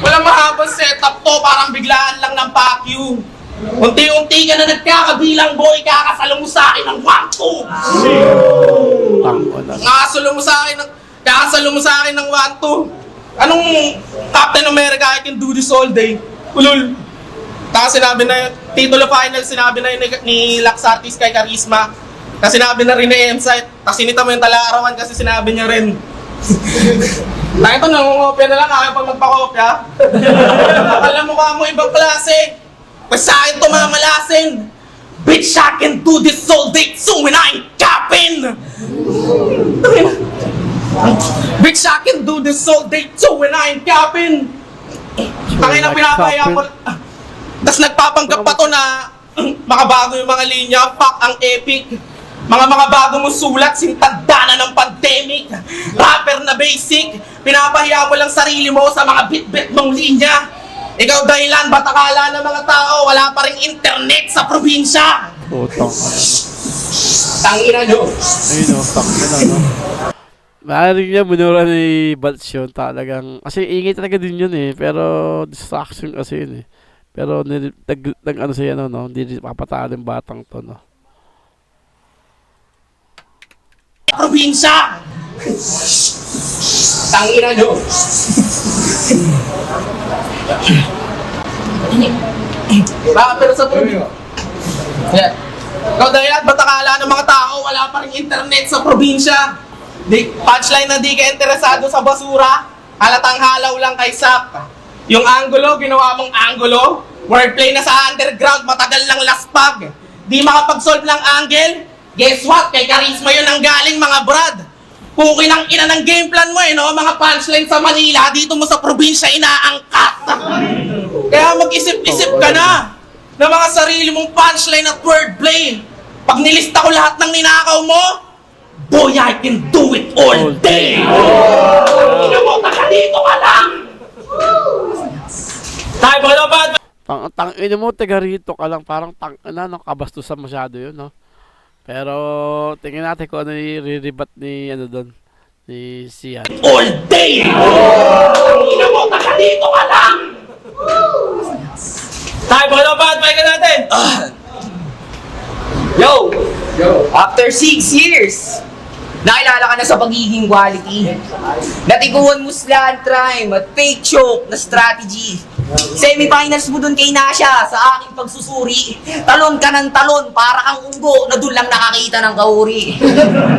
Speaker 5: Walang mahabang setup to, parang biglaan lang ng pakyu. Unti-unti ka na nagkakabilang boy, kakasalo mo sa akin ng 1-2. Kakasalo mo sa akin ng 1-2. Anong Captain America, I can do this all day? Ulul. Tapos sinabi na titulo final, sinabi na ni Laxartis kay Charisma. Kasi sinabi na rin ni M-Site. Tapos sinita mo yung Talarawan kasi sinabi niya rin. Ito, nangungopya na lang ayaw pag magpakopya. Alam mo ka mo ibang klase. Basta sa akin tumamalasin. Bitch, I can do this all day soon when I ain't capping. Bitch, I can do this all day too when I ain't capping. Tangin na pinapahiya mo. Tapos nagpapanggap pa to na makabago yung mga linya, fuck ang epic. Mga bago mong sulat, sintagdana ng pandemic. Rapper na basic, pinapahiya mo lang sarili mo sa mga bit-bit mong linya. Ikaw dahilan, ba't akala ng mga tao wala pa rin internet sa probinsya? Tangina nyo.
Speaker 1: Ayun o, tangina no. Maaaring niya, munura ni Baltz yun talagang. Kasi ingay talaga din yun pero distraction kasi yun Pero ano siya no, hindi papatalo yung batang to no.
Speaker 5: Probinsya! Tangina nyo! Pero sa probinsya. Yeah. Ikaw dahilan, ba't akala ng mga tao wala pa rin internet sa probinsya? Punchline na di ka interesado sa basura, halatang halaw lang kay Sak. Yung angulo, ginawa mong angulo. Wordplay na sa underground, matagal lang laspag. Di makapag-solve ng angle. Guess what? Kay Charisma yun ang galing, mga brad. Pukin ang ina ng game plan mo no? Mga punchline sa Manila, dito mo sa probinsya inaangkat. Kaya mag-isip-isip ka na ng mga sarili mong punchline at wordplay. Pag nilista ko lahat ng ninakaw mo, boy, I can do it all day. Ina mo, taga dito ka lang. Tayo mo na ba?
Speaker 1: Tangina mo, taga rito ka lang. Parang no, kabastusan masyado yun, no? Pero, tingnan natin kung ano yung re-rebat ni, doon, ni Sian.
Speaker 5: All day! Ina mo, taga dito ka lang! Tayo mo na ba? Tayo natin!
Speaker 4: Yo! After 6 years, nakilala ka na sa pagiging quality. Natiguan mo slant rhyme at fake choke na strategy. Semifinals mo dun kay Nasha sa aking pagsusuri. Talon ka ng talon para kang unggo na dun lang nakakita ng kauri.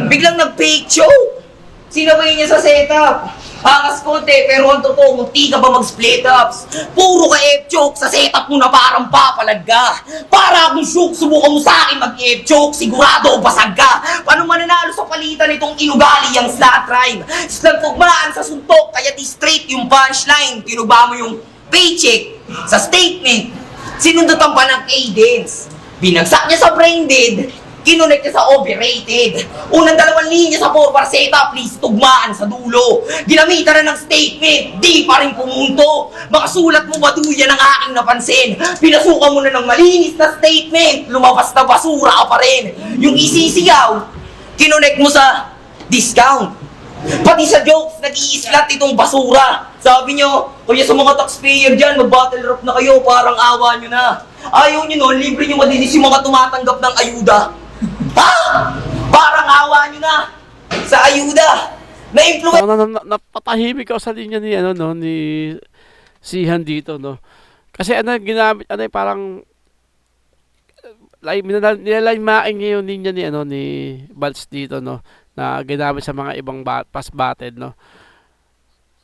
Speaker 4: Biglang nag-fake choke. Sinabay niya sa setup. Angas konti pero ang totoo, munti ka ba mag-split ups? Puro ka F-choke sa setup mo na parang papalag ka. Para akong shook, subukan mo sa akin mag-F-choke, sigurado basag ka. Paano mananalo sa palitan itong inugali ang slat rhyme? Slang tugmaan sa suntok, kaya di straight yung punchline. Tinuba mo yung paycheck sa statement. Sinundutan pa ng cadence. Binagsak niya sa brain dead. Kinonect niya sa overrated. Unang 2 linya sa 4-bar setup, please tugmaan sa dulo. Ginamitan na ng statement, di pa rin pumunto. Baka sulat mo ba duyan ang aking napansin? Pinasukan mo na ng malinis na statement, lumabas na basura ka pa rin. Yung isisigaw, kinonect mo sa discount. Pati sa jokes, nag-i-slat itong basura. Sabi nyo, kaya sa mga taxpayer dyan, mag-battle rap na kayo, parang awa nyo na. Ayaw nyo nun, libre nyo madinis yung mga tumatanggap ng ayuda. Ha? Parang awa nyo na sa ayuda. Na-influence
Speaker 1: Napatahimik ako sa linya ni ano no ni Sihan dito no. Kasi ano ginamit ano parang nilalaimain niya yung linya ni ano ni Balts dito no na ginamit sa mga ibang pass batted no.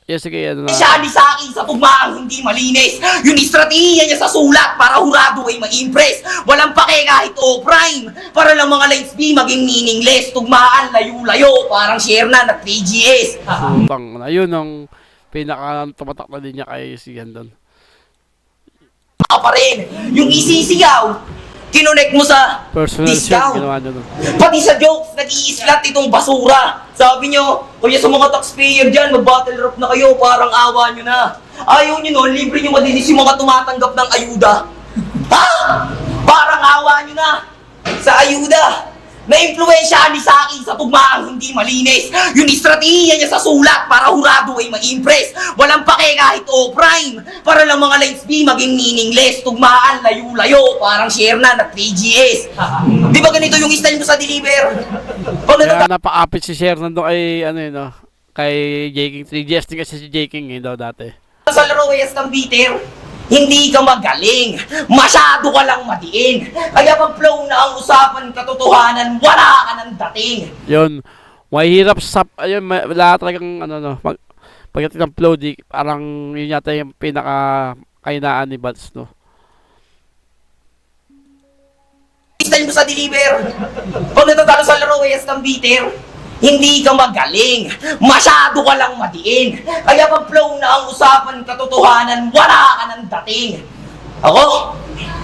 Speaker 1: Yes, sige, ano na.
Speaker 4: siya sa akin sa tugmaang hindi malinis. Yung estratehiya niya sa sulat para hurado ay ma-impress. Walang pake kahit O-prime. Para lang mga lines B maging meaningless. Tugmaan, layo-layo. Parang share na 3GS.
Speaker 1: Bang, ayun ang pinaka tumatak na din niya kay Sihan doon.
Speaker 4: Pa rin. Yung isisigaw, kinonect mo sa
Speaker 1: Personal shot
Speaker 4: discount.
Speaker 1: ginawa niya doon.
Speaker 4: Pati sa jokes, nag-i-slat itong basura. Sabi nyo, kuya sa mga taxpayer dyan, mag-battle rap na kayo, parang awa nyo na. Ayaw nyo no, libre nyo madilis yung mga tumatanggap ng ayuda. Ha? Parang awa nyo na sa ayuda. Na-influensyahan ni sa akin sa tugmaang hindi malinis. Yung estratehiya niya sa sulat para hurado ay ma-impress. Walang pake kahit O-prime. Para lang mga lines B maging meaningless. Tugmaan, layo-layo. Parang share na 3GS. Di ba ganito yung style mo sa deliver? Pag
Speaker 1: Kaya napaapit si Sher nandun kay ano yun no, kay J-King 3GS din kasi si J-King eh daw dati.
Speaker 4: sa laro kaya ng bitter, hindi ka magaling. Masyado ka lang madiin. Kaya pag flow na ang usapan katotohanan, wala ka ng dating.
Speaker 1: Yun, mahirap sa ayun wala talagang ano no, pagdating ng flow di parang yun yata yung pinaka kainaan ni Balts no.
Speaker 4: Style mo sa deliver. Pag natatalo sa laro kaya ng bitter, hindi ka magaling. Masyado ka lang madiin. Kaya pag flow na ang usapan katotohanan, wala ka ng dating. Ako,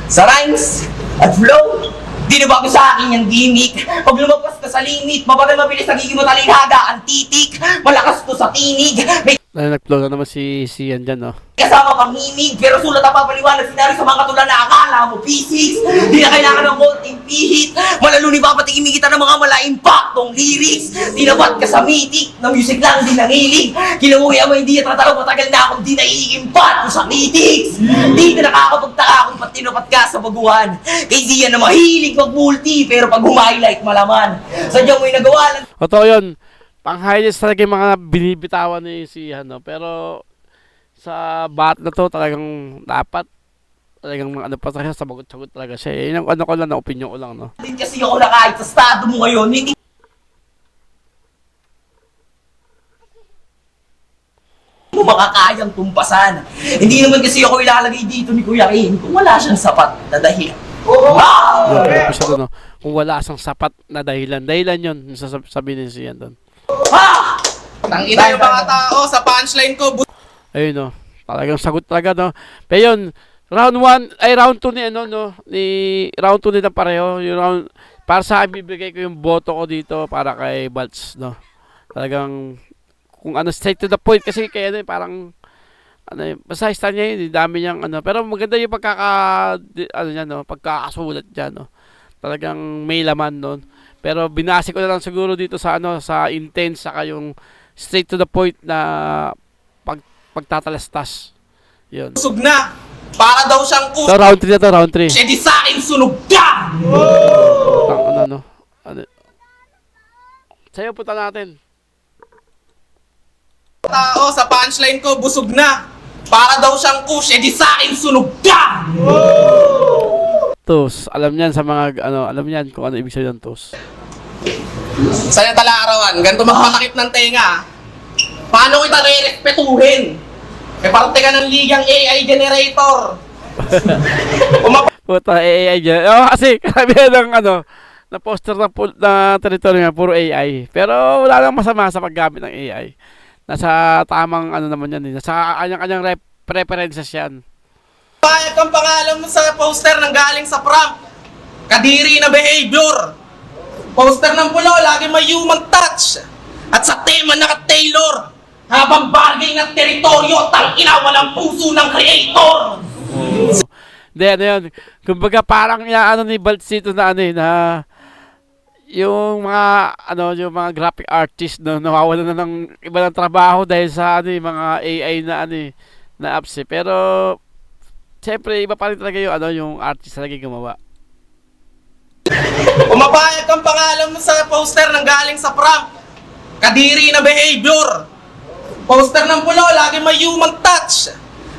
Speaker 4: sa rhymes at flow, di na bago sa akin yung gimmick. Pag lumagpas ka sa limit, mabagal mabilis nagiging mo talinhaga ang titik. Malakas to sa tinig. May
Speaker 1: Nag-flow na naman si Sian dyan no.
Speaker 4: kasama pang himig, pero sulat ang papaliwanag sinari sa mga katulad na akala mo physics. Di na kailangan ng konting pihit. Malalo ni Papa tingin kita ng mga mala-impactong lyrics. Tinabat ka sa mythic, na music lang din nangilig. Kilamuhi mo hindi at tatalo, matagal na akong di naiimpat ko sa critics. Di na nakakapagtaka kung ba't tinupat ka sa baguhan. Kay Zian na mahilig mag-multi, pero pag humighlight malaman. Sadyang mo'y nagawa lang.
Speaker 1: Totoo yun. Pang-highlights talaga yung mga binibitawan ni Sihan no. Pero sa bat na to talagang dapat talagang ano pa talaga sabagot-sagot talaga siya. Yun ang ano ko lang na opinion ko lang no.
Speaker 4: Din kasi ako na kahit sa estado mo ngayon, hindi mo makakayang tumpasan. Hindi naman kasi ako ilalagay dito ni Kuya Kim kung wala siyang sapat na dahilan. Wow!
Speaker 1: Yun, siya doon, no? Kung wala sang sapat na dahilan. Dahilan yun, yung sasabihin ni Sihan doon.
Speaker 4: Ha!
Speaker 6: Tangina yung mga tao sa punchline ko.
Speaker 1: Ayun no, talagang sagot talaga no. Pero yun, round 1, ay round 2 ni ano no, ni round 2 nila pareho. Yung round, para sa akin bibigay ko yung boto ko dito para kay Balts no. Talagang kung ano straight to the point kasi kaya ano, parang ano basta style niya yun, dami niyang ano, pero maganda yung ano niya no, pagkakasulat diyan no. Talagang may laman noon. Pero binase ko na lang siguro dito sa ano, sa intense saka yung straight to the point na pagtatalastas. Yun.
Speaker 6: Busog na. Para daw siyang
Speaker 1: So, round 3 na to, round 3.
Speaker 6: Eh di sa akin sunog ka!
Speaker 1: Ano. Sa'yo punta natin.
Speaker 6: Tao sa punchline ko, busog na. Para daw siyang kush, eh di sa akin sunog ka!
Speaker 1: Tos, alam niyan sa mga, ano, alam niyan kung ano ibig sabihin ng tos.
Speaker 6: Sa'yo talarawan, ganito magpatakip ng tenga. Paano kita re-respetuhin? Eh parte ka ng ligang AI generator.
Speaker 1: Puta, AI dyan. Oh, kasi karamihan ng ano, na poster na territory niya, puro AI. Pero wala lang masama sa paggamit ng AI. Nasa tamang ano naman yan. Nasa kanyang-kanyang preferences yan.
Speaker 6: Payag kang pangalan mo sa poster ng galing sa prank. Kadiri na behavior. Poster ng pulo, lagi may human touch. At sa tema naka-tailor. Habang bargay ng teritoryo, tangina walang puso ng creator.
Speaker 1: Hindi, ano yun. Kumbaga parang ano ni Balts dito na ano na yung mga ano yung mga graphic artist no nawawalan na ng iba ng trabaho dahil sa ano yung mga AI na ano na apps eh. Pero siyempre iba pa rin talaga yung ano yung artist talaga gumawa.
Speaker 6: Umapayag kang pangalan mo sa poster ng galing sa prank.
Speaker 5: Kadiri na behavior. Poster ng Pulo, lagi may human touch.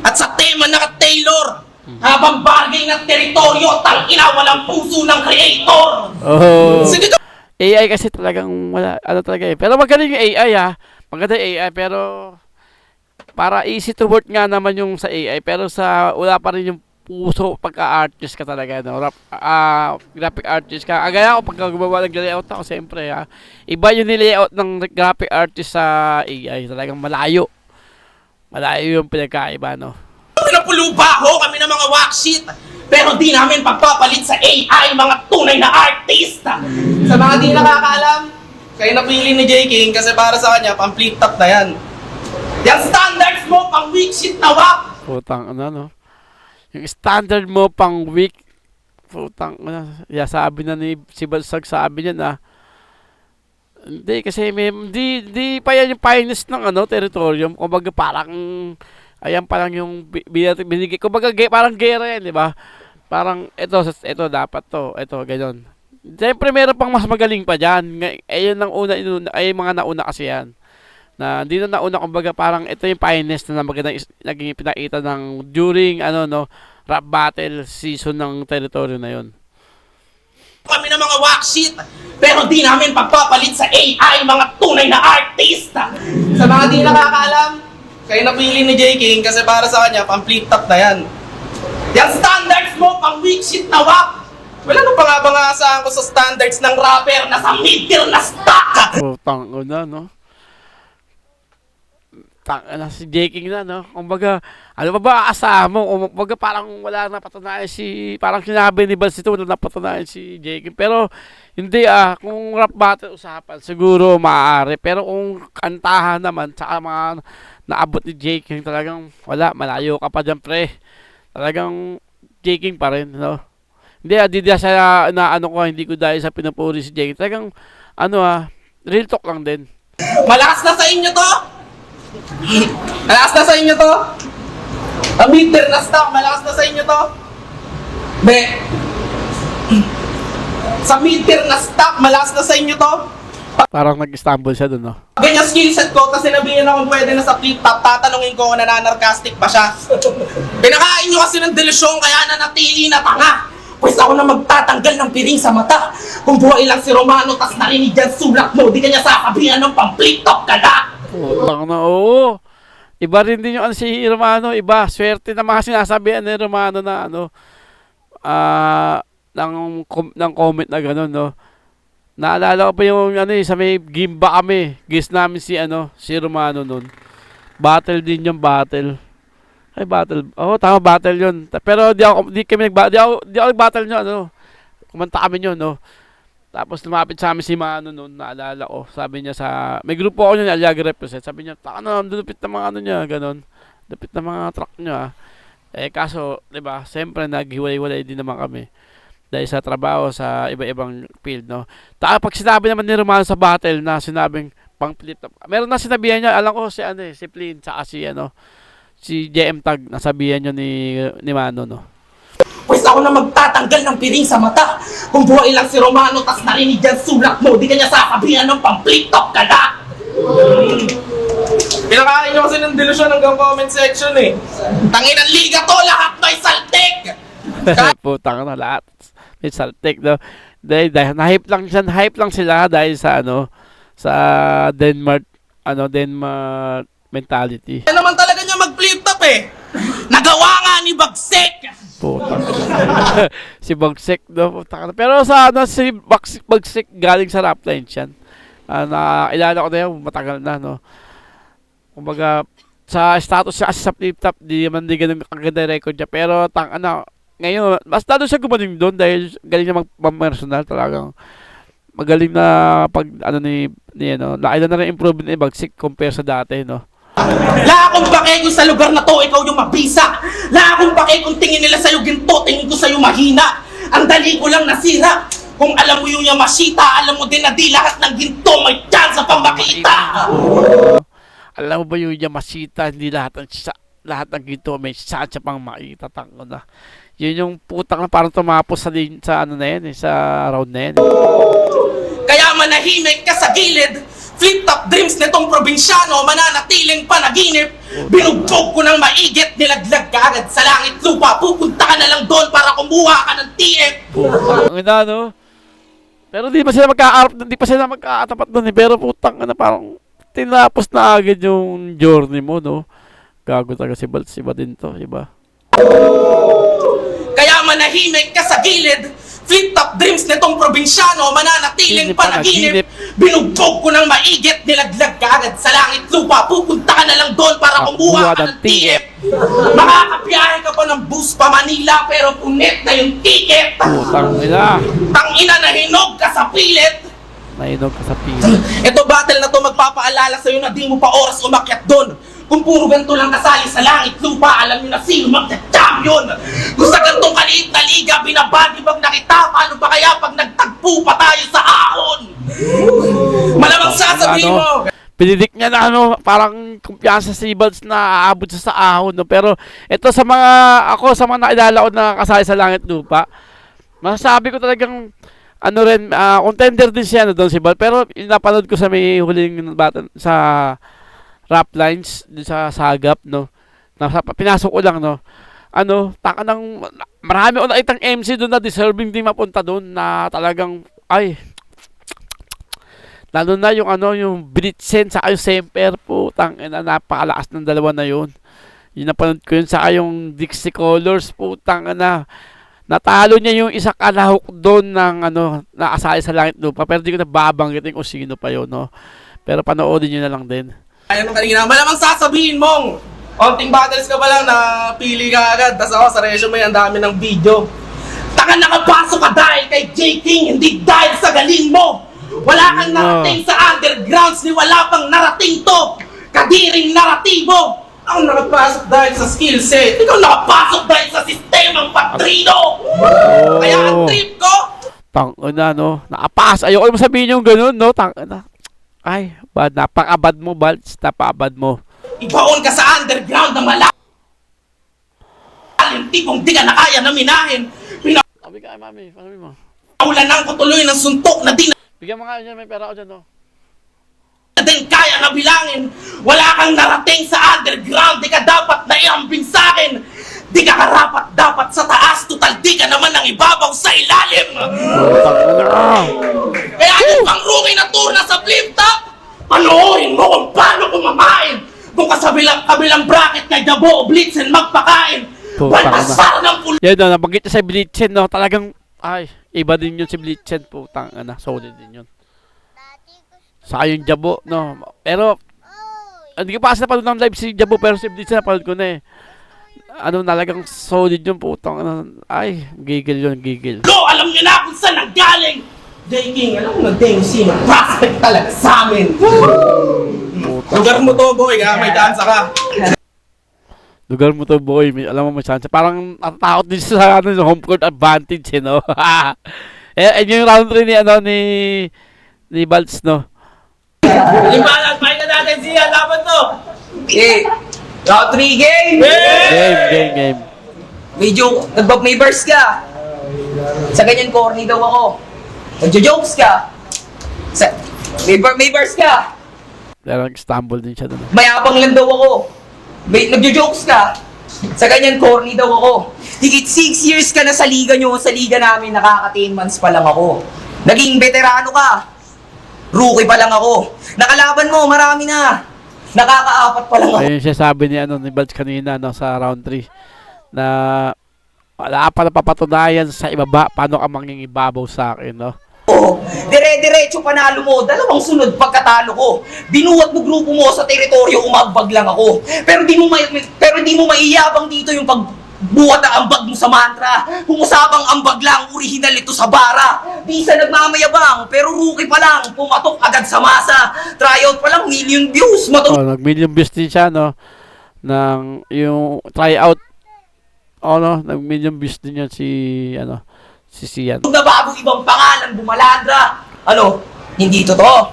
Speaker 5: At sa tema naka-tailor. Habang bargain ng teritoryo, tangina, walang puso ng creator.
Speaker 1: Oh.
Speaker 5: Sige ka.
Speaker 1: AI kasi talagang wala, ano talaga eh. Pero magaling yung AI ha. Maganda yung AI, pero para easy to work nga naman yung sa AI. Pero sa, wala pa rin yung puso pagka-artist ka talaga, no? Graphic artist ka. Agaya ako pagka gumawa ng layout ako, siyempre ha. Iba yung nilayout ng graphic artist sa AI. Talagang malayo. Malayo yung pinagkaiba, no?
Speaker 5: Pinapulubaho kami ng mga worksheet. Pero di namin pagpapalit sa AI mga tunay na artista.
Speaker 6: Sa mga di nakakaalam, kayo napili ni J. King kasi para sa kanya, pang flip top na yan.
Speaker 5: Yung standards mo pang weak shit na wak.
Speaker 1: Putang ano, no? Yung standard mo pang week, putang ano, sabi na ni si Balsag, sabi niya na, hindi kasi di pa yan yung finest ng ano, territorium. Kumbaga parang, ayan pa lang yung binigay. Kumbaga parang gera yan, di ba? Parang ito dapat to, ito ganyan. Siyempre meron pang mas magaling pa dyan. Ayun ang ay mga nauna kasi yan. Na hindi na nauna, kumbaga parang ito yung finest na magandang naging pinakita ng during ano no rap battle season ng territory na yon.
Speaker 5: Kami ng mga worksheet. Pero di namin pagpapalit sa AI mga tunay na artista.
Speaker 6: Sa mga di nakakaalam, kayo napili ni J. King kasi para sa kanya, pang flip top na yan.
Speaker 5: Yung standards mo pang weak shit na wak.
Speaker 6: Wala nang pangabang-aasahan ko sa standards ng
Speaker 5: Rapper na sa mid-tier na stock.
Speaker 1: Putang na no. Si J-King na, no? Kumbaga, ano ba aasahan mo? Kumbaga, parang wala napatunayan parang sinabi ni Bals ito, wala napatunayan si J-King. Pero, hindi kung rap battle usapan, siguro maaari. Pero kung kantahan naman, tsaka mga naabot ni J-King, talagang wala, malayo ka pa dyan, pre. Talagang J-King pa rin, no? Hindi sa hindi ko dahil sa pinupuri si J-King. Talagang, real talk lang din.
Speaker 5: Malakas na sa inyo to.
Speaker 6: Malakas na sa inyo to?
Speaker 5: Ang mid-tier na stock, malakas na sa inyo to. Be. Sa mid-tier na stock, malakas na sa inyo to.
Speaker 1: Parang nag-Istanbul siya dun, no?
Speaker 5: Ganyan skillset ko, tapos sinabihin akong pwede na sa flip top, tatanungin ko kung nananarcastic pa siya. Pinakain nyo kasi ng delusyon, kaya nanatili na tanga. Pwes ako na magtatanggal ng piring sa mata. Kung buhay lang si Romano, tas narinig dyan sulat mo, di kanya sasabihan ng pang-flip top ka na.
Speaker 1: Putang na, oo. Iba rin din yung si Romano, iba. Swerte na mga sinasabihan ni Romano na ng comment na gano'n, no? Naalala ko pa yung sa may Gimba kami. Guest namin si Romano nun. Battle din yung battle. Ay, battle. Oo, tama, battle yun. Pero di ako nag-battle nyo, kumanta kami nyo, no? Tapos lumapit sa amin si Mano noon, naalala ko. Sabi niya may grupo ako niya, Aliaga represent. Sabi niya, taka na, dulupit na mga niya, ganon. Dupit na mga truck niya. Kaso, di ba, siyempre naghiwalay-walay din naman kami. Dahil sa trabaho, sa iba-ibang field, no. Pag sinabi naman ni Romano sa battle na sinabing pang flip top, meron na sinabihan niya, alam ko si Flynn, tsaka si JM Tag, nasabihan niya ni Mano, no.
Speaker 5: Pwes ako na magtatanggal ng piring sa mata. Kung buhay lang si Romano, tas narinig dyan sulat mo, di kanya sasabihan ng pang-flip top ka na.
Speaker 6: Pinakain nyo kasi ng delusyon hanggang comment section eh.
Speaker 5: Tangin ng liga to, lahat may saltik.
Speaker 1: Putang na lahat. May saltik, no. Dahil hype lang sila dahil sa sa Denmark mentality.
Speaker 5: Yan naman talaga niya mag-flip top eh. Nagawa nga ni Bagsik.
Speaker 1: Putang. Si Bagsik, no. Putang. Pero si Bagsik galing sa rap lines yan. Nakilala ko na yan, matagal na, no. Kumbaga, sa status siya kasi sa flip top, di ganun kaganda yung record niya. Pero ngayon, mas lalo siya gumaling doon dahil galing niya mag-personal talagang. Magaling na laki na rin improvement ni Bagsik compare sa dati, no.
Speaker 5: La akong pake kung sa lugar na to, ikaw yung mabisa. La akong pake kung tingin nila sa'yo ginto, tingin ko sa'yo mahina. Ang dali ko lang nasira. Kung alam mo yung Yamashita, alam mo din na di lahat ng ginto may chance pang makita.
Speaker 1: Alam mo ba yung Yamashita, hindi lahat ng ginto may chance pang makita. Tango na. Yun yung putang na parang tumapos sa round na yan, sa round na yan.
Speaker 5: Kaya manahimik ka sa gilid. Flip-top dreams nitong probinsyano, mananatiling panaginip. Binugbog ko ng maigit, nilaglag ka agad sa langit lupa. Pupunta ka na lang doon para kumuha ka ng TF.
Speaker 1: Putang ina, no? Pero di pa sila magkakatapat doon eh. Pero putang ina, parang tinapos na agad yung journey mo, no? Gago talaga si Balts, iba din to, iba.
Speaker 5: Kaya manahimik ka sa gilid. Flip-top dreams nitong probinsyano, mananatiling panaginip. Binugbog ko ng maigit, nilaglag ka agad sa langit lupa. Pupunta ka na lang doon para kumuha ka ng TF. Makakabiyahe ka pa ng bus pa Manila, pero punit na yung ticket.
Speaker 1: Putang ina.
Speaker 5: Tangina na hinog ka sa pilit.
Speaker 1: Nainog ka sa pili.
Speaker 5: Ito battle na to magpapaalala sa'yo na di mo pa oras umakyat doon. Kung puro ganito lang kasali sa langit lupa, alam nyo na sino magka-champion. Kung sa gantong kaliit na liga, binabagibag na kita, paano pa kaya pag nagtagpo pa tayo sa ahon? Malamang sasabihin mo.
Speaker 1: Pinidik niya na parang kumpiyansa si Balts na aabot siya sa ahon, no? Pero ito sa mga nakilala ko na kasali sa langit lupa, masasabi ko talagang contender din siya doon si Balts. Pero napanood ko sa may huling battle sa rap lines din sa Sagap, no. Pinasok ko lang, no. Taka ng marami ko nakitang MC doon na deserving din mapunta doon na talagang lalo na yung Blitzen sa yung Semper, putang ina, napakalakas ng dalawa na yun. Yung napanood ko yun sa yung Dixie Colors, putang ina. Natalo niya yung isa kalahok doon ng na asali sa langit lupa, pero di ko na babanggitin kung sino pa yun, no. Pero panoodin niyo na lang din.
Speaker 5: Ayun kanina, malamang sasabihin mong konting battles ka pa lang na pili ka agad. Tas ako sa resume ang dami ng video. Taka nakapasok ka dahil kay J. King, hindi dahil sa galing mo. Wala kang narating sa undergrounds ni wala pang narating to. Kadiring naratibo. Ako nakapasok dahil sa skill set. Ikaw nakapasok dahil sa sistemang patrino. Kaya ang trip ko,
Speaker 1: Tangina, no. Nakapas. Ayoko naman sabihin yung ganun, no. Tangina. Ay, bad. Napakabad mo, Balts. Napakabad mo.
Speaker 5: ibaon ka sa underground na malalim. Tipong di ka na kaya na minahin.
Speaker 1: Sabi ka, mami. Sabi mo.
Speaker 5: Pinaulanan ko tuloy ng suntok na di na
Speaker 1: Bigyan mo nga dyan. May pera ako dyan, no.
Speaker 5: din kaya na bilangin. Wala kang narating sa underground. Di ka dapat na iambing sa akin. Di ka karapat dapat sa taas. Tutal di ka naman ang ibabaw sa ilalim. Kaya yung pang rookie na tour na sa flip top, panoorin mo kung paano kumamain. Kung kabilang bracket kay Dabo o Blitzen magpakain. Baltasar ng pulo.
Speaker 1: Yan, no. Nabanggit niya sa Blitzen, no. Talagang, ay, iba din yun si Blitzen. Putang, solid din yun. Saka yung Jabo, no. Pero, hindi ko pa kasi napanood ng live si Jabo, pero si Blitzen napanood ko na eh. Talagang solid yung putang, ay, gigil yun, gigil.
Speaker 5: Alam niyo na kung saan nanggaling. J. King, alam mo na din sino. Prospect talaga sa amin. Lugar mo to, boy, ha? May chance ka.
Speaker 1: Lugar mo to, boy. Alam mo, may chance. Parang natatakot din sa home court advantage, no? Yung round 3 ni Balts, no?
Speaker 3: Limpanan, pahinga natin siya. Laban to.
Speaker 4: Okay. Round 3 game!
Speaker 1: Game.
Speaker 4: Medyo, may burst ka. Sa ganyan corny daw ako. Nagjo-jokes ka. May burst ka.
Speaker 1: Pero nag-stumble din siya doon.
Speaker 4: Mayabang lang daw ako. Nagjo-jokes ka. Sa ganyan corny daw ako. Higit 6 years ka na sa liga nyo. Sa liga namin, nakaka-10 months pa lang ako. Naging veterano ka. Rookie pa lang ako. Nakalaban mo, marami na. Nakaka-4 pa lang ako.
Speaker 1: Ayun siya sabi ni Balts kanina, no, sa round 3. Na wala pa napapatunayan sa ibaba. Paano ka mangingibabaw sa akin, no?
Speaker 4: Dire-diretso panalo mo, dalawang sunod pagkatalo ko. Binuhat mo grupo mo sa teritoryo, umagbag lang ako. Pero di mo maiyabang dito yung pagbuhat na ambag mo sa mantra. Kung usapang ambag lang, original ito sa bara. Di sa nagmamayabang, pero rookie pa lang, pumatok agad sa masa. Tryout pa lang, million views.
Speaker 1: Nag-million views din siya, no? Nang yung tryout. No? Nag-million views din yan si Sian.
Speaker 4: Kung nabago ibang pangalan, bumalandra. Hindi totoo.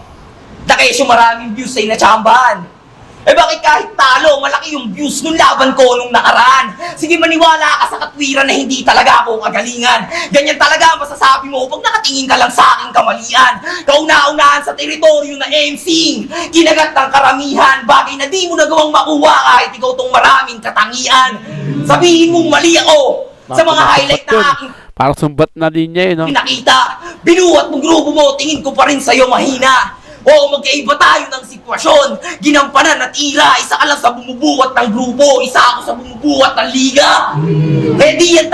Speaker 4: Takesyo maraming views sa inatsambahan. Eh bakit kahit talo, malaki yung views nung laban ko nung nakaraan? Sige, maniwala ka sa katwiran na hindi talaga ako kagalingan. Ganyan talaga masasabi mo pag nakatingin ka lang sa aking kamalian. Kauna-unahan sa teritoryo na MC, kinagat ng karamihan, bagay na di mo nagawang makuha kahit ikaw tong maraming katangian. Sabihin mong mali ako sa mga highlight na aking
Speaker 1: Parang sumbat na linya yun, no?
Speaker 4: pinakita. Binuhat mong grupo mo, tingin ko pa rin sa'yo mahina. Oo, magkaiba tayo ng sitwasyon. Ginampanan at ira, isa ka lang sa bumubuhat ng grupo, isa ako sa bumubuhat ng liga. Eh di yan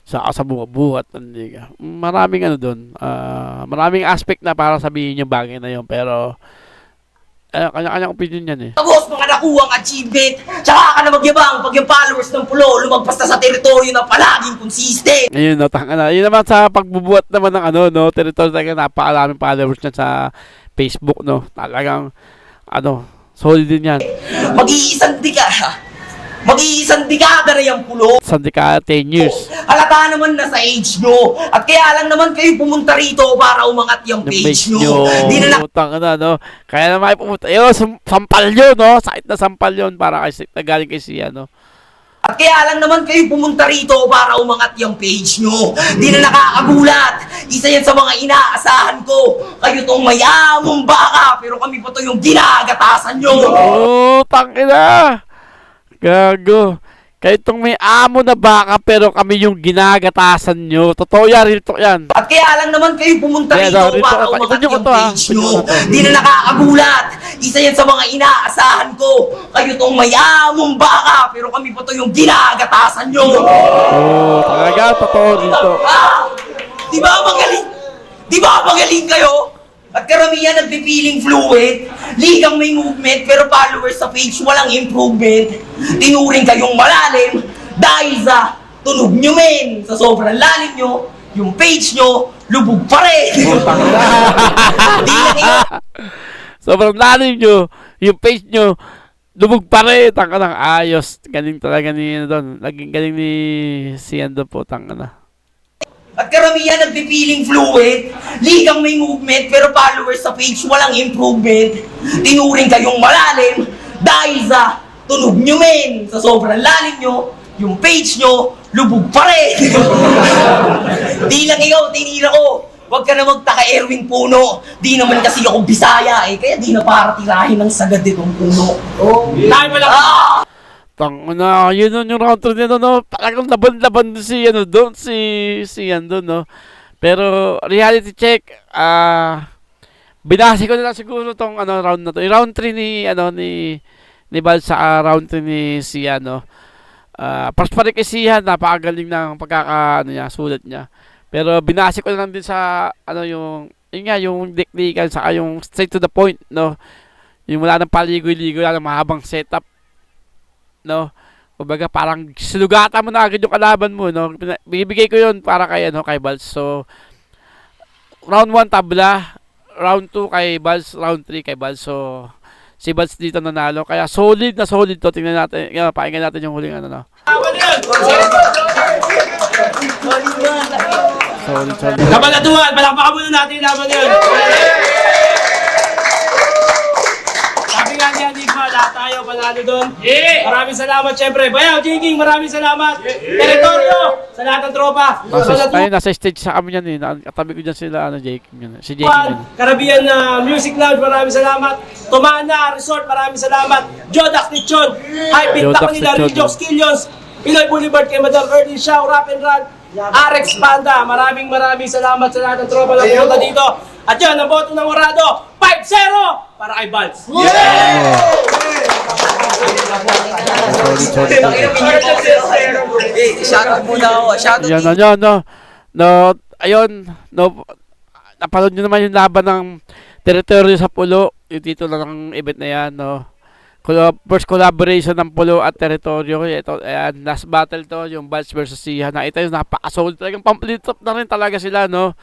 Speaker 1: Sa buhat ng liga. Maraming ano doon. Maraming aspect na para sabihin yung bagay na yun. Pero, kanya-kanyang opinion yan eh.
Speaker 4: Tapos mga nakuhang achievement, tsaka ka na magyabang pag yung followers ng pulo lumagpas na sa teritoryo na palaging consistent.
Speaker 1: Ayun, no, tanga. Yun naman sa pagbubuhat naman ng ano, no, territory talaga napakaraming followers niya sa Facebook, no. Talagang, solid din yan.
Speaker 4: Mag-iisang dekada na yung pulo.
Speaker 1: Sa dekada 10 years.
Speaker 4: Halata naman na sa age nyo. At kaya lang naman kayo pumunta rito para umangat yung page nyo. Di na
Speaker 1: Tanga, no. Kaya naman kayo pumunta. Ayun, sampal yun, no. Sakit na sampal yun para galing kay siya, no.
Speaker 4: At kaya lang naman kayo pumunta rito para umangat yung page nyo. Di na nakakagulat. Isa yan sa mga inaasahan ko. Kayo tong mayamong baka, pero kami pa to yung ginagatasan nyo.
Speaker 1: Oh, tangina. Gago. Kayo itong may amo na baka pero kami yung ginagatasan nyo. Totoo yan, real talk yan.
Speaker 4: At kaya lang naman kayo pumunta
Speaker 1: Kaya
Speaker 4: rito
Speaker 1: rito,
Speaker 4: para
Speaker 1: ito
Speaker 4: umangat
Speaker 1: nyo
Speaker 4: yung
Speaker 1: ito,
Speaker 4: page
Speaker 1: ito nyo
Speaker 4: nyo.
Speaker 1: ito.
Speaker 4: Di na nakakagulat. Isa yan sa mga inaasahan ko. Kayo tong mayamong baka, pero kami pa to yung ginagatasan nyo.
Speaker 1: Oh, talaga, totoo dito.
Speaker 4: Di ba magaling? Di ba magaling kayo? At karamihan nagpipiling fluid, ligang may movement, pero followers sa page walang improvement. Tinuring kayong malalim dahil sa tunog nyo men. Sa sobrang lalim nyo, yung page nyo, lubog pa rin. Di lang yun.
Speaker 1: Sobrang lalim nyo, yung page nyo, lubog pa rin. Tanga ng ayos. Galing talaga ni, naging galing ni Siando po, tanga na.
Speaker 4: At karamihan nagpipiling fluid, ligang may movement, pero followers sa page walang improvement. Tinuring kayong malalim dahil sa tunog nyo men. Sa sobrang lalim nyo, yung page nyo, lubog pa rin. Di lang ikaw, tinira ko. Huwag ka na magtaka, Erwin Puno. Di naman kasi ako Bisaya eh, kaya di na para tirahin ng sagad itong puno.
Speaker 3: Tayo pala.
Speaker 1: Tangina, yun yung round 3 nito, no. Talagang laban-laban si, doon, si Ando, no. Pero, reality check, binasi ko na lang siguro tong, round na to. Yung round 3 ni Val sa round 3 ni Sia, no. Pas pa rin kay Sia, napakagaling ng sulat niya. Pero, binasi ko na lang din sa, yung deklikan, saka yung straight to the point, no. Yung wala ng paligoy-ligoy, wala ng mahabang setup, no. Kumbaga parang sinugatan mo na agad yung kalaban mo, no. Bibigay ko yun para kay kay Balz. So round 1 tabla, round 2 kay Balz, round 3 kay Balz. So si Balz dito nanalo. Kaya solid na solid to. Tingnan natin, pakinggan natin yung huling no. Solid.
Speaker 3: Laban na tuwan, palakpakan muna natin yung laban na yun. Sabi nga niya, Enigma, lahat tayo panalo doon. Maraming salamat, syempre. Bayaw, Jigging, maraming salamat. Teritoryo, sa lahat ng tropa.
Speaker 1: Nasa stage sa kami yan eh. Katabi ko dyan sila, Jake. Si Jake yun.
Speaker 3: Caribbean Music Lounge, maraming salamat. Tumana Resort, maraming salamat. Jodax Lechon, Hypebeat,
Speaker 1: Jodax
Speaker 3: Manila,
Speaker 1: Lechon,
Speaker 3: Rijox, Killions, Pinoy Boulevard kay Madam Ernie Shaw, Rap and Run, RX Panda, maraming salamat sa lahat ng tropa na pumunta dito. At yun, ang boto ng Orado, 5-0 para kay Balz.
Speaker 4: Shoutout muna ako. Shoutout
Speaker 1: Yan, no. Ayun, no. Napanood nyo naman yung laban ng teritoryo sa Pulo. Yung titulo ng event na yan, no. First collaboration ng Pulo at teritoryo. Ito, ayan, last battle to, yung Balz versus Siha. Ito yung napaka-solid. Talagang pamplete top na rin talaga sila, no.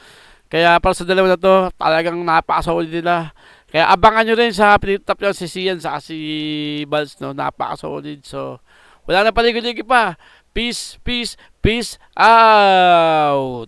Speaker 1: Kaya para sa dalawa na to, talagang napaka-solid nila. Kaya abangan nyo rin sa pinitap yun si Sian sa si Balz, no. Napaka-solid. So, wala na paligid-ligid pa. Peace out!